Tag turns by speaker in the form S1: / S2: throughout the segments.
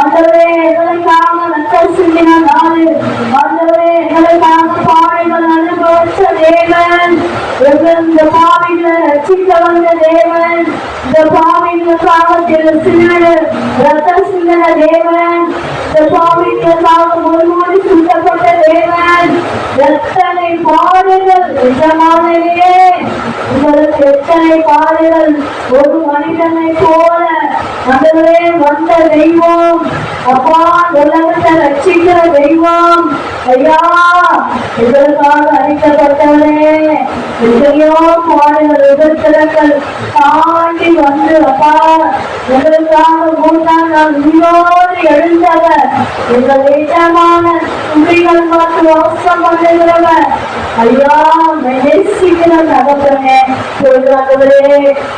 S1: ஆண்டவரே எங்களுக்காக ரத்தம் சிந்தின நாள், ஆண்டவரே எங்களுக்காக பாவைகள் அனுபவித்த தேவன், இந்த பாவைகளை ரட்சிக்க வந்த தேவன், இந்த பாவைகளுக்காக ரத்தம் சிந்தின தேவன், இந்த பாவைகளுக்காக முழுமொழி சுத்தப்பட்ட தேவன். எத்தனை பாடுகள் நிஜமானவே, உங்களுக்கு எத்தனை பாடுகள். ஒரு மனிதனை போல ஆண்டவரே வந்த தெய்வம், அப்பா உலகத்தை ரட்சிக்கிற தெய்வம், ஐயா இதற்காக அழைக்கப்பட்டவரே. எத்தனையோ பாடுகள் எதிர்த்தலங்கள் தாண்டி வந்து அப்பா எங்களுக்காக 3ஆம் நாள் உயிரோடு எழுந்தவர், எங்கள் ஏற்றமான துணிகள் பார்த்து வாசம் பண்ணுகிறவர், ஐயா நேசிக்கிற தகப்பனே. சொல்றவரே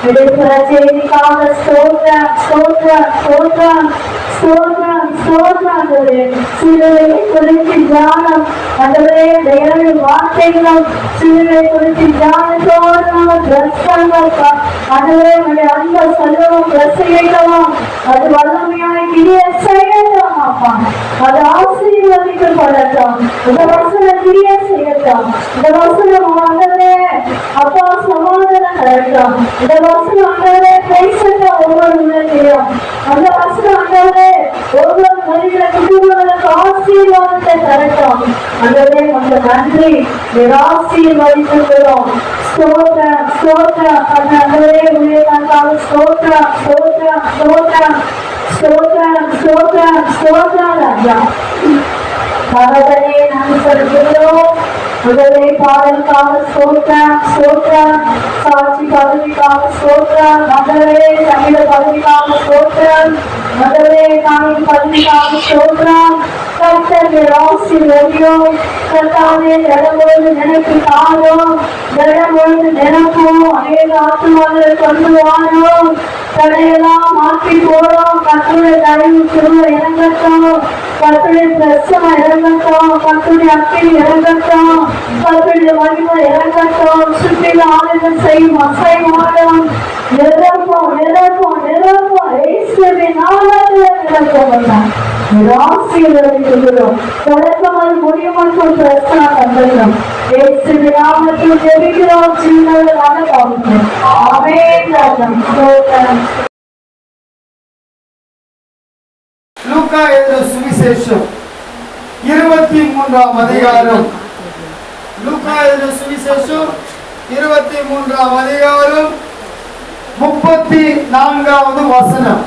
S1: எடுக்கிற செய்திக்காக ஸ்தோத்திரம் ஸ்தோத்திரம் ஸ்தோத்திரம் ஸ்தோத்திரம் ஸ்தோத்திரம். சிலுவை குறித்து தியானம் ஆண்டவரே, தேவனுடைய வார்த்தைகளும் சிலுவை குறித்து தியானத்தோடு நாங்கள் பிரசங்கள் ஆண்டவரே அந்த சொல்லுவோம் பிரசையிட்டோம், அது வல்லமையான கிரிய செய்யட்டும் அப்பா, அது ஆசீர்வதிக்கப்படட்டும். இந்த வசனம் கிரிய செய்யட்டும், இந்த வசனம் ஆண்டவரே அப்பா சமாதானம் தரட்டும், இந்த வசனம் ஆண்டவரே பேசட்டும் ஒவ்வொரு உள்ளத்தையும், அந்த வசனம் ஆண்டவரே ஒவ்வொரு மனித குடும்பங்களுக்கு ஆசீர்வாதத்தை தரட்டும். ஆண்டவரே அந்த நன்றி ஆசீர்வதிக்கிறோம். ஸ்தோத்திரம் ஸ்தோத்திரம் ஆண்டவரே உங்களுக்காக ஸ்தோத்திரம் ஸ்தோத்திரம் ஸ்தோத்திரம் ஸ்தோத்திரம் ஸ்தோத்திரம் ஸ்தோத்திரம் ராஜா. பகவதே நாங்கள் சொல்கிறோம். முதலே பாடலுக்காக ஸ்தோத்திரம் ஸ்தோத்திரம், சாட்சி பதவிக்காக ஸ்தோத்திரம், மகளே தமிழ பதவிக்காக ஸ்தோத்திரம், மகளே தமிழ் பதவிக்காக ஸ்தோத்திரம். கர்த்தர் ஆசீர்வதியும், கர்த்தாவே ஜனமொழுது நினைப்பு காணும், ஜனமொழுது நினைப்போம், அநேக ஆத்துமாக்களை கொண்டு வாரோம், தடையெல்லாம் மாற்றி போறோம். கர்த்தருடைய தயவு திரும்ப இறங்கட்டும், கர்த்தருடைய பிரசனம் இறங்கட்டும், கர்த்தருடைய அக்கினி இறங்கட்டும், கர்த்தருடைய மகிமை இறங்கட்டும். சுற்றில ஆளுநர் செய்யும் அசைமாடம் நிரப்போம் நிரப்போம் நிரப்போம் இயேசுவின் நாமத்தில் நிரப்போம். ஆசீர்வதிக்கிறோம். தொடக்கமாக முடியுமாக்கும் பிரசனம் தந்திருக்கிறோம். இயேசுவின் நாமத்தில் ஜெபிக்கிறோம். சின்னதாக பார்க்கிறோம். ஆமென்.
S2: லூக்கா எழுதின சுவிசேஷம் 23ஆம் அதிகாரம். லூக்கா எழுதின சுவிசேஷம் 23ஆம் அதிகாரம் 34வது வசனம்.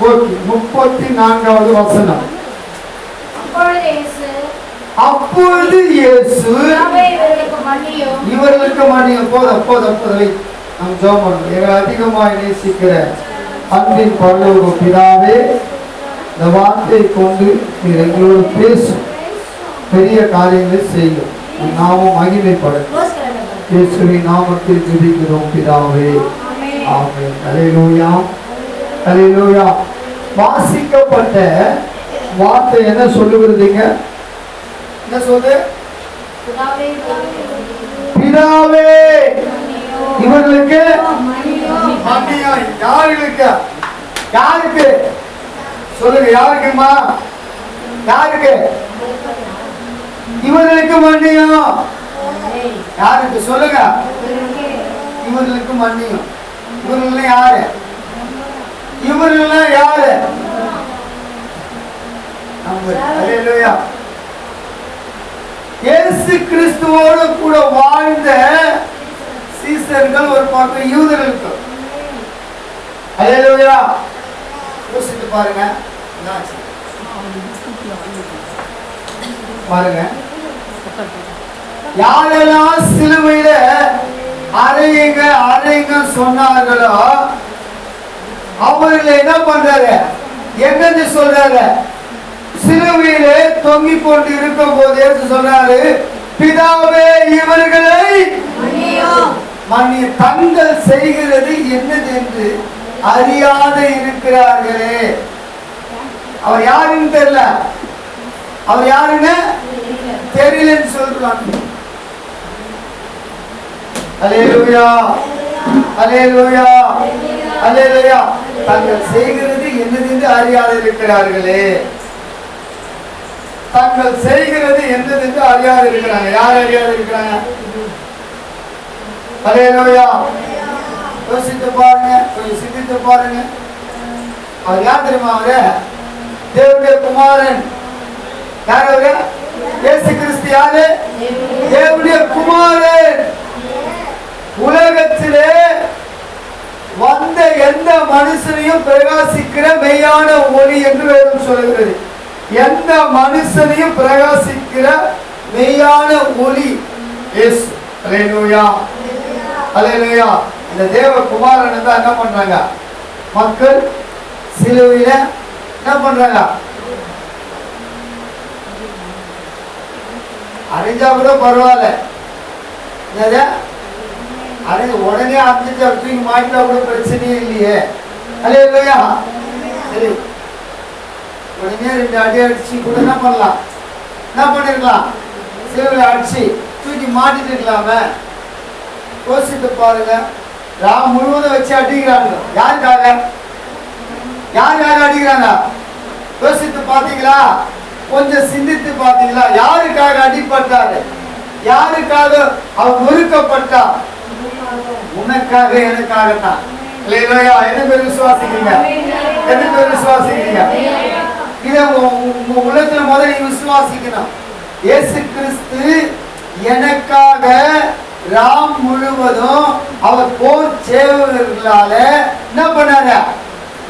S2: ஓகே, 34வது வசனம். அப்பொழுது இயேசு இவர்களுக்கு மன்னியும். போதும் நாம் ஜெபம் பண்ணுவோம். எங்களை அதிகமாக நேசிக்கிற அன்பின் பரலோக பிதாவே, இந்த வார்த்தையை கொண்டு நீர் எங்களோடு பேசும், பெரிய காரியங்களை செய்யும், நாமும் மகிமைப்படும். இயேசுவின் நாமத்தில் ஜெபிக்கிறோம் பிதாவே, ஆமென். அல்லேலூயா அல்லேலூயா. வாசிக்கப்பட்ட வார்த்தை என்ன சொல்லுகிறதுங்க? என்ன சொல்லுது? பிதாவே இவர்களுக்கு மன்னியும். யாருக்கு? யாருக்கு சொல்லுங்க, யாருக்குமா? யாருக்கு? இவர்களுக்கு மன்னியும். யாருக்கு சொல்லுங்க? இவர்களுக்கு மன்னியும். இவர்கள் யாரு? இவர்கள் யாரு? அல்லேலூயா. இயேசு கிறிஸ்துவோடு கூட வாழ்ந்த சீசர்கள் ஒரு பக்கம், யூதர்களுக்கு. அல்லேலூயா. யோசித்து பாருங்க, பாருங்க யாரெல்லாம் சிலுவையில அறையுங்க அறையுங்க சொன்னார்களோ அவர்களை என்ன பண்றாரு? என்னன்னு சொல்றாரு? சிலுவையிலே தொங்கி கொண்டு இருக்கும் போது சொல்றாரு, பிதாவே இவர்களை மன்னியும், தங்கள் செய்கிறது என்னது என்று அறியாத இருக்கிறார்களே. அவர் யாருன்னு தெரியல, அவர் யாருன்னு தெரியலன்னு சொல்றாங்க. அல்லேலூயா அல்லேலூயா அல்லேலூயா. தங்கள் செய்கிறது என்னதென்று அறியாது இருக்கிறார்களே. தாங்கள் செய்கிறது என்னதென்று அறியாது இருக்கிறாங்க. யார் அறியாது இருக்கிறாங்க? அல்லேலூயா. யோசித்து பாருங்க, கொஞ்சம் சிந்தித்து பாருங்க. அவர் யார் தெரியுமா? அவரு தேவனுடைய குமாரன். யார் அவரு? இயேசு கிறிஸ்து. யாரு? தேவனுடைய குமாரன். உலகத்திலே வந்த எந்த மனுஷனையும் பிரகாசிக்கிற மெய்யான ஒளி என்று வேதம் சொல்கிறது. எந்த மனுஷனையும் பிரகாசிக்கிற மெய்யான ஒளி இயேசு. அல்லேலூயா, அல்லேலூயா. இந்த தேவ குமாரன் தான் என்ன பண்றாங்க? மக்கள் சிலுவையில என்ன பண்றாங்க? அறிஞ்சா கூட பரவாயில்ல, அறிஞ்ச உடனே அறிஞ்சிட்டு தூக்கி மாட்டிட்டா கூட பிரச்சனையே இல்லையே. அல்லேலூயா. சரி, உடனே 2 அடி அடிச்சு கூட என்ன பண்ணலாம்? என்ன பண்ணிருக்கலாம்? சிலுவையில அடிச்சு தூக்கி மாட்டிட்டு இருக்கலாமே. யோசித்து பாருங்க. ராம் முழுவதும் வச்சு அடிக்கிறாங்க. யாருக்காக? யாருக்காக அடிக்கிறாங்க? யோசித்து பார்த்தீங்களா? கொஞ்சம் சிந்தித்து பார்த்தீங்களா? யாருக்காக அடிப்பட்டாரு? யாருக்காக அவர் நொறுக்கப்பட்டார்? உனக்காக, எனக்காகத்தான். இல்லையா? என்ன பேர் விசுவாசிக்கிறீங்க? என்ன பேர் விசுவாசிக்கிறீங்க? இதை உங்க உள்ளத்துல முதல்ல நீங்க விசுவாசிக்கணும். இயேசு கிறிஸ்து எனக்காக ராம் முழுவதும் அவர் போர் சேவகர்களால என்ன பண்ணாரு?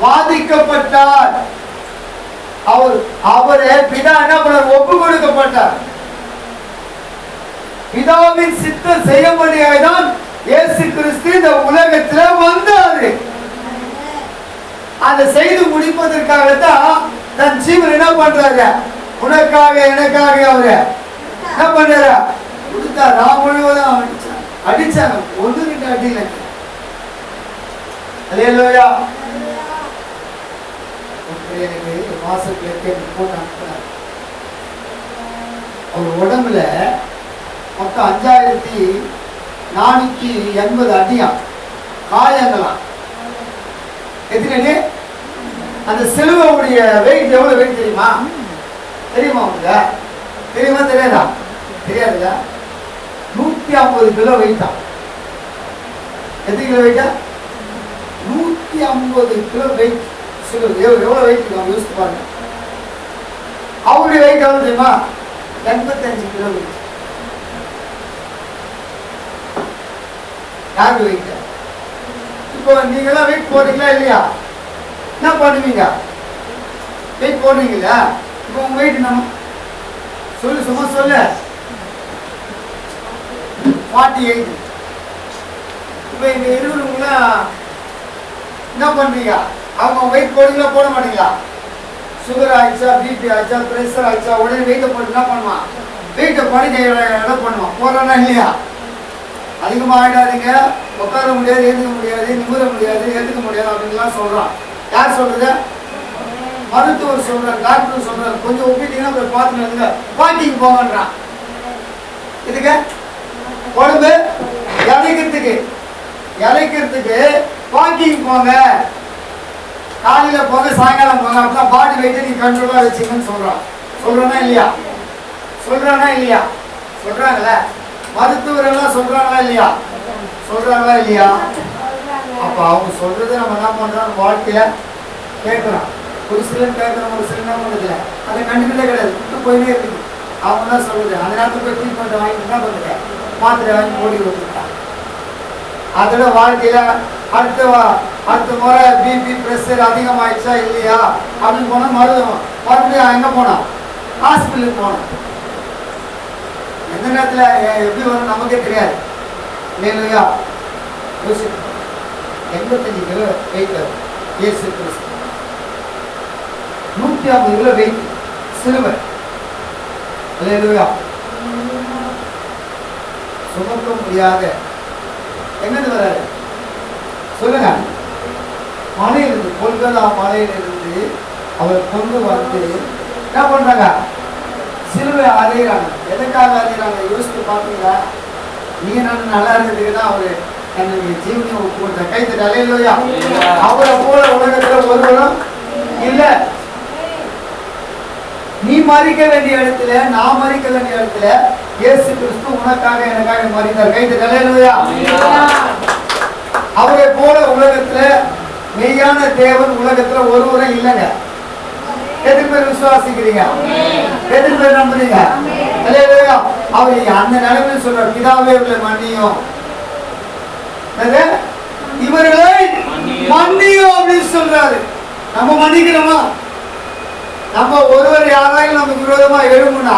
S2: வாதிக்கப்பட்டார். அவரே பிதா என்ன பண்ணார்? ஒப்பு கொடுக்கப்பட்டார். பிதாவின் சித்தம் செய்யும்படியாய்தான் இயேசு கிறிஸ்து இந்த உலகத்துல வந்தாரு. அதை செய்து முடிப்பதற்காகத்தான் தன் ஜீவன் என்ன பண்றாரு? உனக்காக, எனக்காக அவரு என்ன பண்றாரு? கொடுத்தா. ராம் முழுவதும் அடிச்சாங்க. 1-2 அடியில. அல்லேலூயா. எனக்கு மாசத்துல போட்டு அனுப்புறாரு. அவர் உடம்புல மொத்தம் 5480 அடியா காயங்களாம். எத்தனை? அந்த சிலுவையுடைய வெயிட் எவ்வளவு வெயிட் தெரியுமா? தெரியுமா உங்களுக்கு? தெரியுமா தெரியாதா? தெரியாதுல்ல. 150 கிலோ வெயிட்டா. எத்தனை கிலோ வெயிட்டா? 150 கிலோ வெயிட். எவ்வளவு வெயிட் இருக்கு யோசித்து பாருங்க. அவருடைய வெயிட் எவ்வளவு தெரியுமா? 85 கிலோ வெயிட். யாருக்கு வெயிட்? இப்போ நீங்க எல்லாம் வெயிட் போடுறீங்களா இல்லையா? என்ன பண்ணுவீங்க? வெயிட் போடுறீங்களா? இப்போ உங்க வெயிட் நம்ம சொல்லு, சும்மா சொல்லு. 48. இப்போ இந்த இருவருங்களா என்ன பண்றீங்க? அவங்க வெயிட் போடுங்களா போட மாட்டீங்களா? சுகர் ஆயிடுச்சா, பிபி ஆயிடுச்சா, பிரஷர் ஆயிடுச்சா, உடனே வெயிட்டை போட்டு என்ன பண்ணுவான்? வெயிட்டை படுக்க இடம் பண்ணுவான். போடுறானா இல்லையா? அதிகமாக ஆயிடாதீங்க, உட்கார முடியாது, எழுதுக்க முடியாது, நிமிர முடியாது, எழுதுக்க முடியாது அப்படின்லாம் சொல்றான். யார் சொல்றது? மருத்துவர் சொல்றாரு, டாக்டர் சொல்றாரு. கொஞ்சம் ஒப்பிட்டீங்கன்னா போய் பார்த்துட்டு வந்துங்க, வாக்கிங் போங்கன்றான். இதுக்கு உடம்பு இழைக்கிறதுக்கு வாக்கிங் போங்க, காலையில போங்க, சாயங்காலம் போங்க, அப்பதான் பாடி வெயிட்டை நீ கண்ட்ரோலா வச்சுக்கன்னு சொல்றான். சொல்றானா இல்லையா? சொல்றானா இல்லையா? சொல்றாங்கல்ல. மருத்துவர் எல்லாம் சொல்றாங்களா இல்லையா? சொல்றாங்களா இல்லையா? அப்ப அவங்க சொல்றது நம்ம என்ன பண்றோம்? வாழ்க்கையில கேட்கிறோம். ஒரு சிலர் கேட்கிறோம், ஒரு சிலர் என்ன பண்றதுல அதை கண்டுக்கிட்டே கிடையாது, விட்டு போயிட்டே இருக்குது. அவங்க தான் சொல்லுது. அந்த நேரத்துக்கு போய் ட்ரீட்மெண்ட் வாங்கி என்ன பண்ணுங்க, மாத்திரை வாங்கி ஓடி கொடுத்துட்டாங்க. அதோட வாழ்க்கையில அடுத்த முறை பிபி பிரஷர் அதிகமாயிடுச்சா இல்லையா அப்படின்னு போனா மறுபடியும் எங்க போனோம்? ஹாஸ்பிட்டலுக்கு போனோம். எந்த நேரத்துல எப்படி வரும் நமக்கே தெரியாது. இல்லையா? 85 கிலோ வெயிட் இயேசு கிறிஸ்து. 150 கிலோ வெயிட் சிலுவை. இல்லையா? சுமக்க முடியாத எங்கிருந்து வராரு சொல்லுங்க? மலையிலிருந்து, கொல்கத்தா மலையிலிருந்து அவர் கொண்டு வந்து என்ன பண்றாங்க? சிலுவை அறையிறாங்க. எதுக்காக அறையிறாங்க? யோசித்து பார்த்தீங்களா? நீங்க நான் நல்லா இருந்ததுக்கு தான் அவரு தன்னுடைய ஜீவனையும் ஒப்பு கொடுத்த. கைத்தட்டு அல்லேலூயா. அவரை போல உலகத்துல ஒருவரும் இல்ல. நீ மறிக்க வேண்டிய இடத்துல, நான் மறிக்க வேண்டிய இடத்துல இயேசு கிறிஸ்து உனக்காக எனக்காக மறித்தார். கைது அல்லேலூயா. அவரை போல உலகத்துல மெய்யான தேவன் உலகத்துல ஒருவரும் இல்லைங்க. எத்தனை பேர் விசுவாசிக்கிறீங்க? எத்தனை பேர் நம்புறீங்க? அல்லேலூயா. அவர் அந்த நிலைமையில சொல்றார், பிதாவே இவர்களை மன்னியும், இவர்களை மன்னியும் அப்படின்னு சொல்றாரு. நம்ம மன்னிக்கிறோமா? நம்ம ஒருவர் யாராலும் நமக்கு விரோதமா எழுமுனா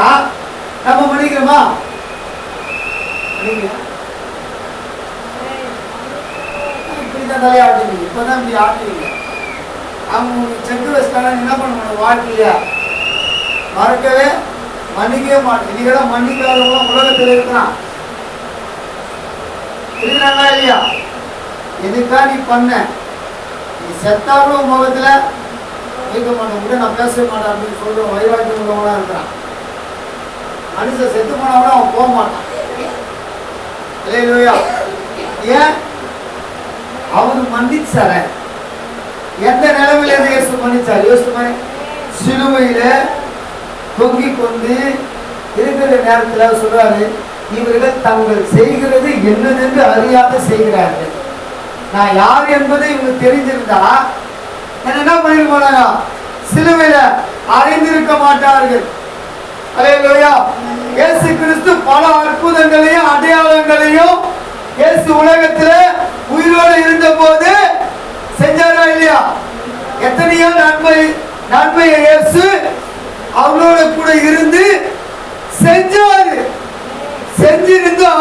S2: நம்ம மன்னிக்கிறோமா? இப்படிதான் தலையாடுவீங்க. இப்பதான் இப்படி ஆட்டுவீங்க. அவங்க செக்கு வச்சுட்டாங்க, என்ன பண்ணணும்? வாழ்க்கையா மறக்கவே மன்னிக்கவே மாட்டேன். நீங்க மன்னிக்காதவங்க உலகத்தில் இருக்கிறான். இருக்கிறாங்களா இல்லையா? எதுக்கா நீ பண்ண? நீ செத்தாலும் முகத்துல வைக்க மாட்டேன், கூட நான் பேச மாட்டேன் அப்படின்னு சொல்ற வைராக்கியம் உள்ளவங்களா இருக்கிறான். மனுஷன் செத்து போனவனா அவன் போக மாட்டான். அல்லேலூயா. ஏன்? அவரு மன்னிச்சார. எந்த நிலைமையில இருந்து இயேசு மன்னிச்சார்? யோசிச்சு சிலுவையில தொங்கிக் கொண்டு இருக்கிற நேரத்துல சொல்றாரு, இவர்கள் தங்கள் செய்கிறது என்னதென்று அறியாத செய்கிறார்கள். நான் யார் என்பதை இவங்க தெரிஞ்சிருந்தா என்ன பண்ணிட்டு போனாங்க? சிலுவையில அறிந்திருக்க மாட்டார்கள். அல்லேலூயா. இயேசு கிறிஸ்து பல அற்புதங்களையும் அடையாளங்களையும் இயேசு உலகத்துல உயிரோடு இருந்த போது செஞ்சாரா இல்லையா? எத்தனையோ நன்மையை இயேசு அவங்களோட கூட இருந்து செஞ்சாரு. செஞ்சிருந்தா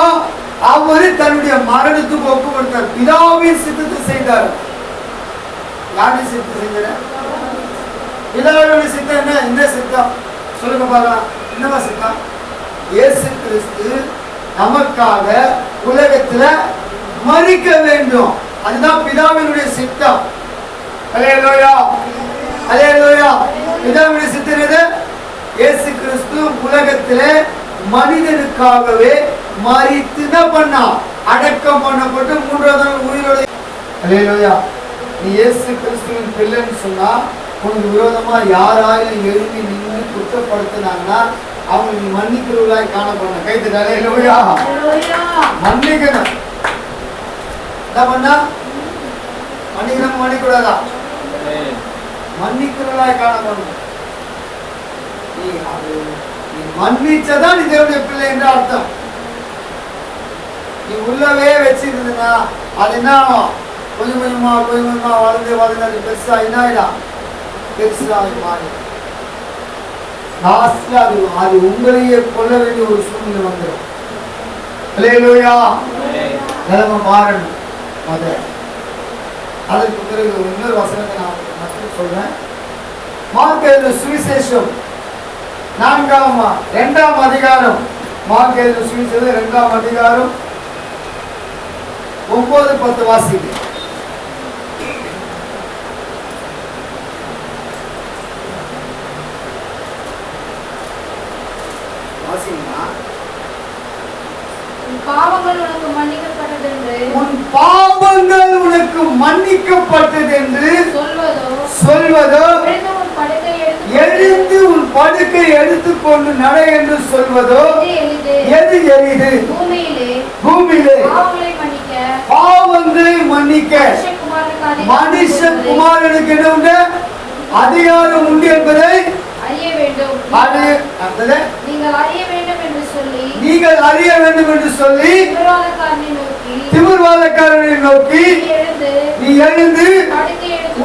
S2: அவரு தன்னுடைய மரணத்துக்கு ஒப்பு கொடுத்தார். பிதாவின் சித்தத்தை செய்தார். யாருடைய சித்தம் செஞ்சாரு? பிதாவுடைய சித்தம் என்ன? இந்த சித்தம் சொல்லுங்க பார்க்கலாம். என்னவா சித்தம்? இயேசு கிறிஸ்து நமக்காக உலகத்துல மரிக்க வேண்டும். அதுதான் பிதாவினுடைய சித்தம். அல்லேலூயா. அல்லேலூயா. பிதாவினுடைய சித்தம் எது? இயேசு கிறிஸ்து உலகத்துல மனிதனுக்காகவே மரித்து தான் பண்ணா, அடக்கம் பண்ணப்பட்டு மூன்றாவது நாள் உயிரோடு. அல்லேலூயா. நீ இயேசு கிறிஸ்துவின் பிள்ளைன்னு சொன்னா உனக்கு விரோதமா யாராயும் எழுதி நின்று குற்றப்படுத்தினாங்கன்னா அவங்க நீ மன்னிக்கிறவர்களாய் காணப்படணும். கைது. அல்லேலூயா. மன்னிக்கணும். என்ன பண்ணா? மன்னிக்கணும். மன்னிக்கூடாதா? மன்னிக்கிறவர்களாய் காணப்படணும். நீ மன்னிச்சதான் நீ தேவனுடைய பிள்ளை என்று அர்த்தம். நீ உள்ளவே வச்சிருந்தா அது என்ன ஆகும்? கொஞ்சம் கொஞ்சமா வளர்ந்து அது பெருசா என்ன பெருசாகி மாறி அது உங்களையே கொள்ள வேண்டிய ஒரு சூழ்நிலை வந்துடும். அல்லேலூயா. நிலைமை மாறணும். அதற்கு பிறகு இன்னொரு வசனத்தை நான் மட்டும் சொல்றேன். மார்க் எழுதின சுவிசேஷம் 2ஆம் அதிகாரம். மார்க் எழுதின சுவிசேஷம் 2ஆம் அதிகாரம் 9-10 வாசிக்கு. உன் பாவங்கள் உனக்கு மன்னிக்கப்பட்டது என்று சொல்வதோ, எழுந்து உன் படுக்கை எடுத்துக்கொண்டு நட என்று சொல்வதோ எது எளிது? பூமியிலே பாவங்களை மன்னிக்க மனுஷகுமாரனுக்கு என்ன உண்டு? அதிகாரம் உண்டு என்பதை நீங்கள் அறிய வேண்டும் என்று சொல்லி திமிர்வாதக்காரனை நோக்கி நீ எழுந்து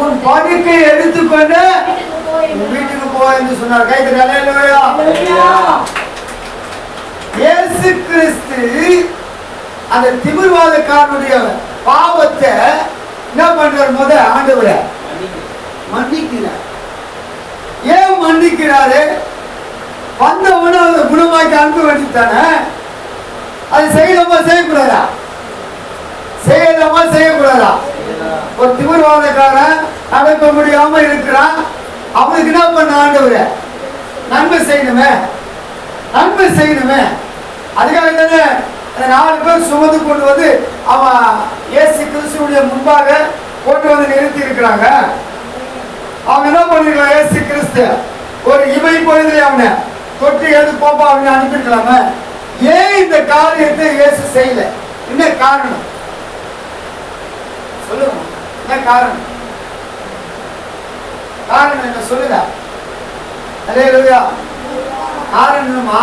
S2: உன் படுக்கை எடுத்துக்கொண்டு வீட்டுக்கு போ என்று சொன்னார். கைது. அல்லேலூயா. இயேசு கிறிஸ்து அந்த திமிர்வாதக்காரனுடைய பாவத்தை என்ன பண்றார்? முத ஆண்டவரை மன்னிக்கிறார். ஏன் மன்னிக்கிறாரு? வந்தவன அதை குணமாக்கி அனுப்ப வேண்டித்தானே. அது செய்யலாமா செய்யக்கூடாதா? செய்யலாமா செய்யக்கூடாதா? ஒரு திமிர்வாதக்காரன் அடக்க முடியாம இருக்கிறான். அவனுக்கு என்ன பண்ண ஆண்டவர? நன்மை செய்யணுமே, நன்மை செய்யணுமே. அதுக்காக தானே 4 பேர் சுமந்து கொண்டு வந்து அவன் இயேசு கிறிஸ்துவுடைய முன்பாக கொண்டு வந்து நிறுத்தி இருக்கிறாங்க. அவன் என்ன பண்ணிருக்கலாம்? இயேசு கிறிஸ்து ஒரு இமை பொழுதுல அவனை தொட்டு எடுத்து போப்பா அப்படின்னு அனுப்பியிருக்கலாம. ஏன் இந்த காரியத்தை இயேசு செய்யல? என்ன காரணம் சொல்லுங்க? என்ன காரணம்? காரணம் என்ன சொல்லுங்க? அல்லேலூயா. காரணம் என்னமா?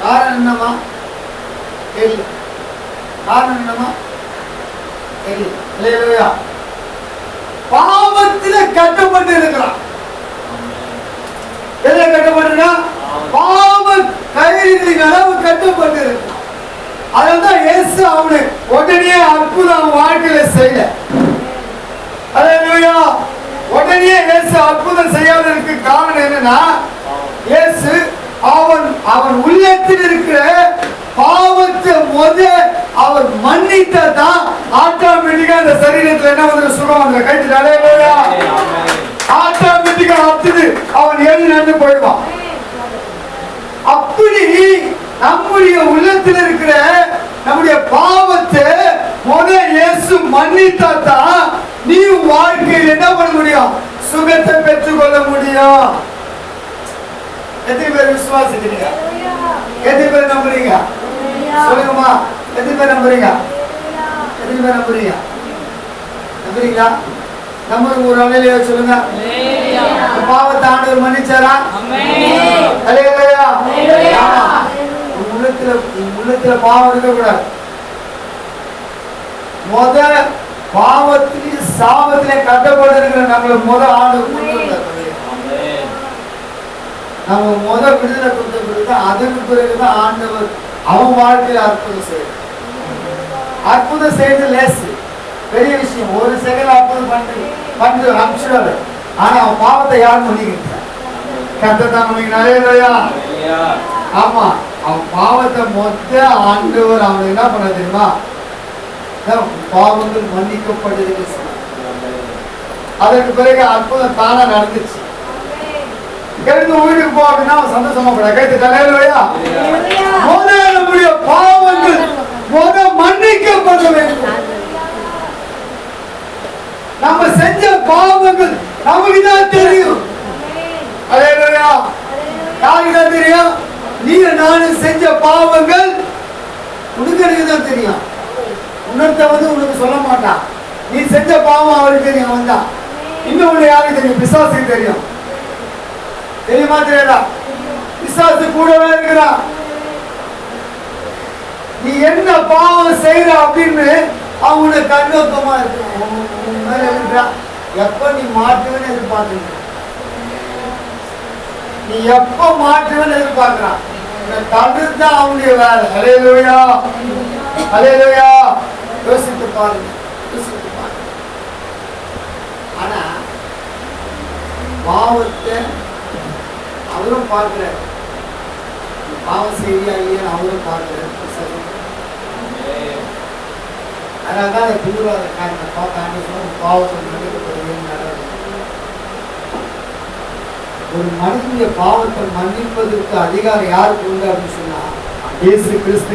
S2: காரணம் என்னமா? தெரியல. காரணம் என்னமா? தெரியல. அல்லேலூயா. பாவத்திலே கட்டப்பட்டு இருக்கிறான். எதுல கட்டப்பட்டுனா? பாவ கயிறுகளின் அளவு கட்டப்பட்டு இருக்கிறான். அதனால்தான் இயேசு அவனை உடனே அற்புதம் அவன் வாழ்க்கையில செய்யல. அல்லேலூயா. உடனே இயேசு அற்புதம் செய்யாததற்கு காரணம் என்னன்னா, இயேசு அவன் உள்ளத்தில் இருக்கிற பாவத்தை அவர் மன்னித்தான். ஆட்டோமேட்டிக்கா அந்த சரீரத்துல என்ன வந்து சுகம் வந்து கைட்டு. அல்லேலூயா. ஆட்டோமேட்டிக்கா அடுத்தது அவன் எழுதி நடந்து போயிடுவான். அப்படி நம்முடைய உள்ளத்தில் இருக்கிற நம்முடைய பாவத்தை இயேசு மன்னித்தான் நீ வாழ்க்கையில் என்ன பண்ண முடியும்? சுகத்தை பெற்றுக் கொள்ள முடியும். எத்தனை பேர் விசுவாசிக்கிறீங்க? எத்தனை பேர் நம்புறீங்க? சொல்லுங்கம்மா. எத்தனை பேர் நம்புறீங்க? எத்தனை பேர் நம்புறீங்க? நம்புறீங்களா? நம்புறவங்க ஒரு அலையில சொல்லுங்க. பாவத்தை ஆண்டவர் மன்னிச்சாரா? அல்லேலூயா. உள்ளத்துல பாவம் இருக்கக்கூடாது. பாவத்திலே சாபத்திலே கட்டப்பட்டிருக்கிற நம்மள ஆண்டவர் நம்ம விடுதலை கொடுத்த பிறகுதான் அதற்கு பிறகுதான் ஆண்டவர் அவன் வாழ்க்கையில் அற்புதம் செய்ய. அற்புதம் செய்து லேசு பெரிய விஷயம். ஒரு செகண்ட் அற்புதம் பண்ணி அனுப்பிச்சுடாரு. ஆனா அவன் பாவத்தை யாரும் பண்ணிக்கிட்டான்? கர்த்தர் நிறைய. ஆமா, அவன் பாவத்தை மொத்த ஆண்டவர் அவன் என்ன பண்ண தெரியுமா? பாவங்கள் மன்னிக்கப்படுது. அதற்கு பிறகு அற்புதம் தானா நடந்துச்சு. வீட்டுக்கு போ அப்படின்னா சந்தோஷமா பட கைத்து. நம்முடைய பாவங்கள் மன்னிக்கப்பட வேண்டும். நம்ம செஞ்ச பாவங்கள் நமக்கு தான் தெரியும். அல்லேலூயா. யாருக்கு தான் தெரியும்? நீ நானும் செஞ்ச பாவங்கள் உனக்கு தான் தெரியும். உணர்த்த உனக்கு சொல்ல மாட்டான். நீ செஞ்ச பாவம் அவருக்கு தெரியும். அவன் தான். இன்னும் உன்னை யாருக்கு தெரியும்? பிசாசுக்கு தெரியும். தெரியுமா? தெரியாதா? பிசாசு கூடவே இருக்கிறான். நீ என்ன பாவம் செய்யற அப்படின்னு அவங்களோட கண்ணோக்கமா இருக்கிறான். எப்ப நீ மாற்றுவேன்னு எதிர்பார்க்க, நீ எப்ப மாற்றுவேன்னு எதிர்பார்க்கிறான். தடுத்தான் அவனுடைய வேலை. அல்லேலூயா. அல்லேலூயா. யோசித்து பாருங்க. யோசித்து பாருங்க. ஆனா பாவத்தை அவரும் பார்க்கிறார். பாவம் செய்யா இல்லையா அவரும் பார்க்கிறார். அதனால்தான் அதை புதுவாத காரணம் பார்த்து பாவத்தை மன்னிக்கப்படுவது. ஒரு மனிதனுடைய பாவத்தை மன்னிப்பதற்கு அதிகாரம் யாருக்கு உண்டு அப்படின்னு சொன்னா இயேசு கிறிஸ்து.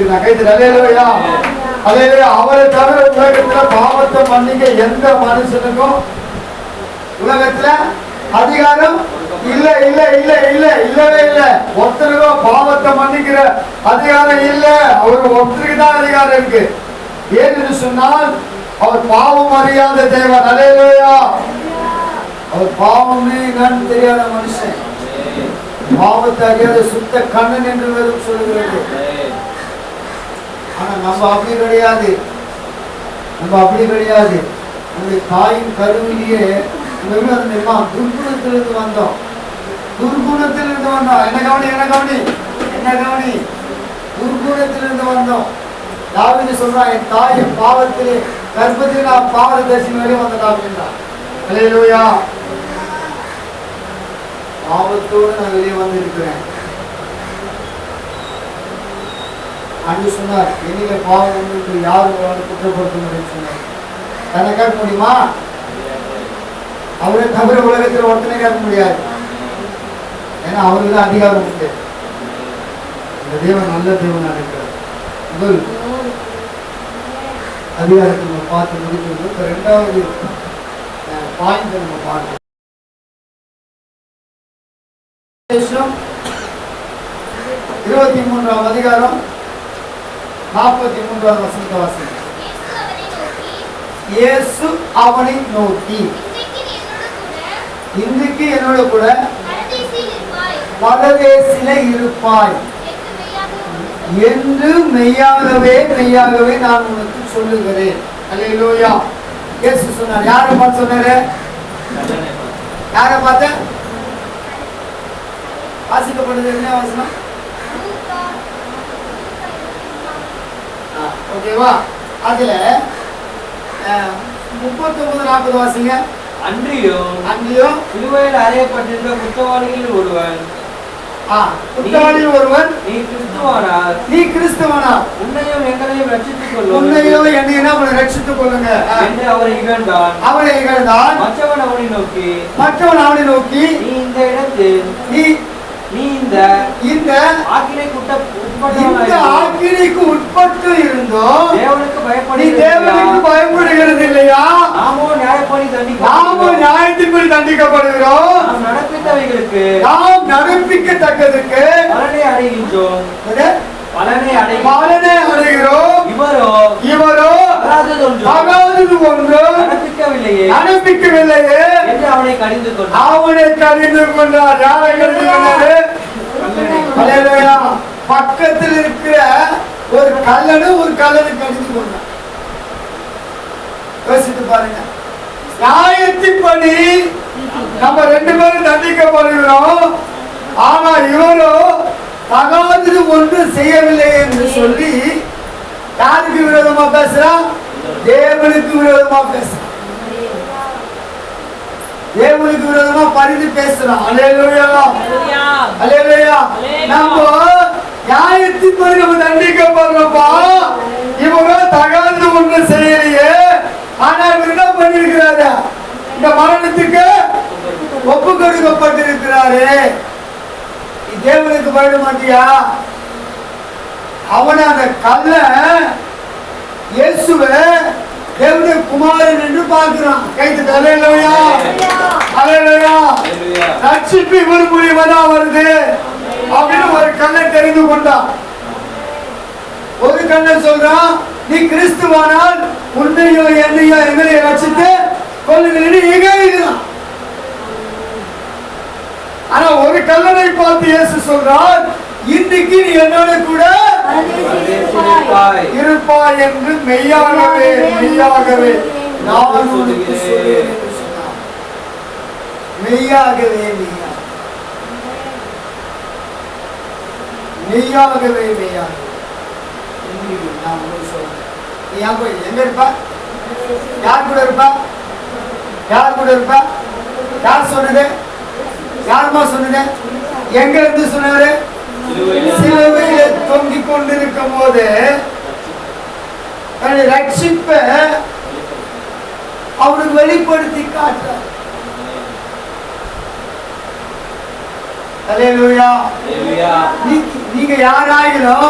S2: அல்லேலூயா. அல்லேலூயா. அவரை தவிர உலகத்துல பாவத்தை மன்னிக்க எந்த மனுஷனுக்கும் உலகத்துல அதிகாரம் இல்ல இல்ல இல்ல இல்ல இல்லவே இல்ல. ஒருத்தருக்கும் பாவத்தை மன்னிக்கிற அதிகாரம் இல்ல. அவருக்கு ஒருத்தருக்கு தான் அதிகாரம் இருக்கு. ஏன்னு சொன்னால் அவர் பாவம் அறியாத தேவன். அல்லேலூயா. அவர் பாவமே என்னன்னு தெரியாத மனுஷன். பாவத்தை அறியாத சுத்த கண்ணன் என்று வேதம் சொல்லுகிறது. ஆனா நம்ம அப்படி கிடையாது. நம்ம அப்படி கிடையாது. நம்முடைய தாயின் கருவிலேயே துர்குணத்திலிருந்து வந்தோம். துர்குணத்திலிருந்து வந்தோம். என்ன கவனி, என்ன கவனி, என்ன கவனி. துர்குணத்திலிருந்து வந்தோம். தாவீது சொல்றான், என் தாயின் பாவத்திலே கர்ப்பத்தில் நான் பாவ தரிசனம் வெளியே வந்ததா அப்படின்றான். அல்லேலூயா. பாவத்தோடு நான் வெளியே வந்து இருக்கிறேன். அன்று சொன்னார், என்னில பாவம் வந்து யாரும் குற்றப்படுத்த முடியும் சொன்னார். தன்னை கேட்க முடியுமா? அவரை தவிர உலகத்தில் ஒருத்தனை கேட்க முடியாது. ஏன்னா அவருக்கு தான் அதிகாரம் உண்டு. இந்த தேவன் நல்ல தேவனாக இருக்கிறார். முதல் அதிகாரத்தை நம்ம பார்த்து முடிக்கிறது. இரண்டாவது பாயிண்ட் நம்ம பார்க்கணும். 23ஆம் அதிகாரம் 43வது வசனத்தை வாசிங்க. இயேசு அவனை நோக்கி, இன்றைக்கு என்னோட கூட பரதேசிலே இருப்பாய் என்று மெய்யாகவே மெய்யாகவே நான் உனக்கு சொல்லுகிறேன். அல்லேலூயா. இயேசு சொன்னார். யாரை பார்த்து சொன்னாரு? யாரை பார்த்து? வாசிக்கப்படுது என்ன வசனம்? ஓகேவா? அதுல 39-40 வாசிங்க. அன்றியும்
S3: சிலுவையில் அறையப்பட்டிருந்த குற்றவாளிகளில் ஒருவன்,
S2: நீ கிறிஸ்துவானார்
S3: உன்னையும் எங்களையும் ரட்சித்துக் கொள்ளும்,
S2: உன்னையும் என்னையும் நம்மளை ரட்சித்துக் கொள்ளுங்க
S3: என்று அவரை இகழ்ந்தான்.
S2: மற்றவன் அவனை நோக்கி
S3: நீ இந்த இடத்தில் நீ இந்த ஆக்கினைக்கு
S2: உட்பட்டு இருந்தோம்
S3: தேவனுக்கு
S2: பயப்படுகிறது இல்லையா?
S3: நாமோ
S2: நியாயத்தின்படி தண்டிக்கப்படுகிறோம்.
S3: நாம் நடப்பித்தவைகளுக்கு
S2: நாம் நடப்பிக்கத்தக்கதுக்கு
S3: பலனை அடைகின்றோம்.
S2: இவரோ தகாதது ஒன்று நடப்பிக்கவில்லையே
S3: என்று அவனை கடிந்து கொண்டார்.
S2: யாரை கடிந்து கொண்டாரு? அல்லேலூயா. பக்கத்தில் இருக்கிற ஒரு கல்லனு கடிந்து கொண்டார். யோசித்து பாருங்க. நியாயத்தின்படி நம்ம 2 பேரும் தண்டிக்கப்படுகிறோம். ஆனா இவரோ தகாதது ஒன்று செய்யவில்லை என்று சொல்லி யாருக்கு விரோதமா பேசுறான்? தேவனுக்கு விரோதமா பேசுறான். தேவனுக்கு விரோதமா பரிந்து பேசுறான். அல்லேலூயா. அல்லேலூயா. நம்ம நியாயத்தின்படி நம்ம தண்டிக்கப்படுறோம்ப்பா. இவங்க தகாதது ஒன்று செய்யலையே, ஆனா இவர் என்ன பண்ணிருக்கிறாரு? இந்த மரணத்துக்கு ஒப்பு கொடுக்கப்பட்டிருக்கிறாரு. தேவனுக்கு பயப்பட மாட்டியா? அவனை அந்த கல்ல இயேசுவை தேவனுடைய குமாரன் என்று பார்க்கிறான். கைத்து அல்லேலூயா. அல்லேலூயா. ரட்சிப்பு இவர் மூலியமா தான் வருது அப்படின்னு ஒரு கல்லை தெரிந்து கொண்டான். ஒரு கல்லை சொல்றான், நீ கிறிஸ்துவானால் உன்னையோ என்னையோ எங்களை ரட்சித்து கொள்ளுங்கள். ஆனா ஒரு கல்லனை பார்த்து இயேசு சொல்றார், இன்னைக்கு நீ என்னோட கூட இருப்பாய் என்று மெய்யாகவே மெய்யாகவே நான் உனக்கு சொல்லுகிறேன் என்று சொன்னார். மெய்யாகவே மெய்யாகவே நான் உங்களுக்கு சொல்றேன். நீ எங்க இருப்பா? யார் கூட இருப்பா? யார் கூட இருப்பா? யார் சொன்னது? யாருமா சொன்னது? எங்க இருந்து சொன்னாரு? சிலுவையில தொங்கிக் கொண்டிருக்கும் போது ரட்சிப்ப அவனுக்கு வெளிப்படுத்தி காட்டுறார். அல்லேலூயா. நீங்க யாராயிலும்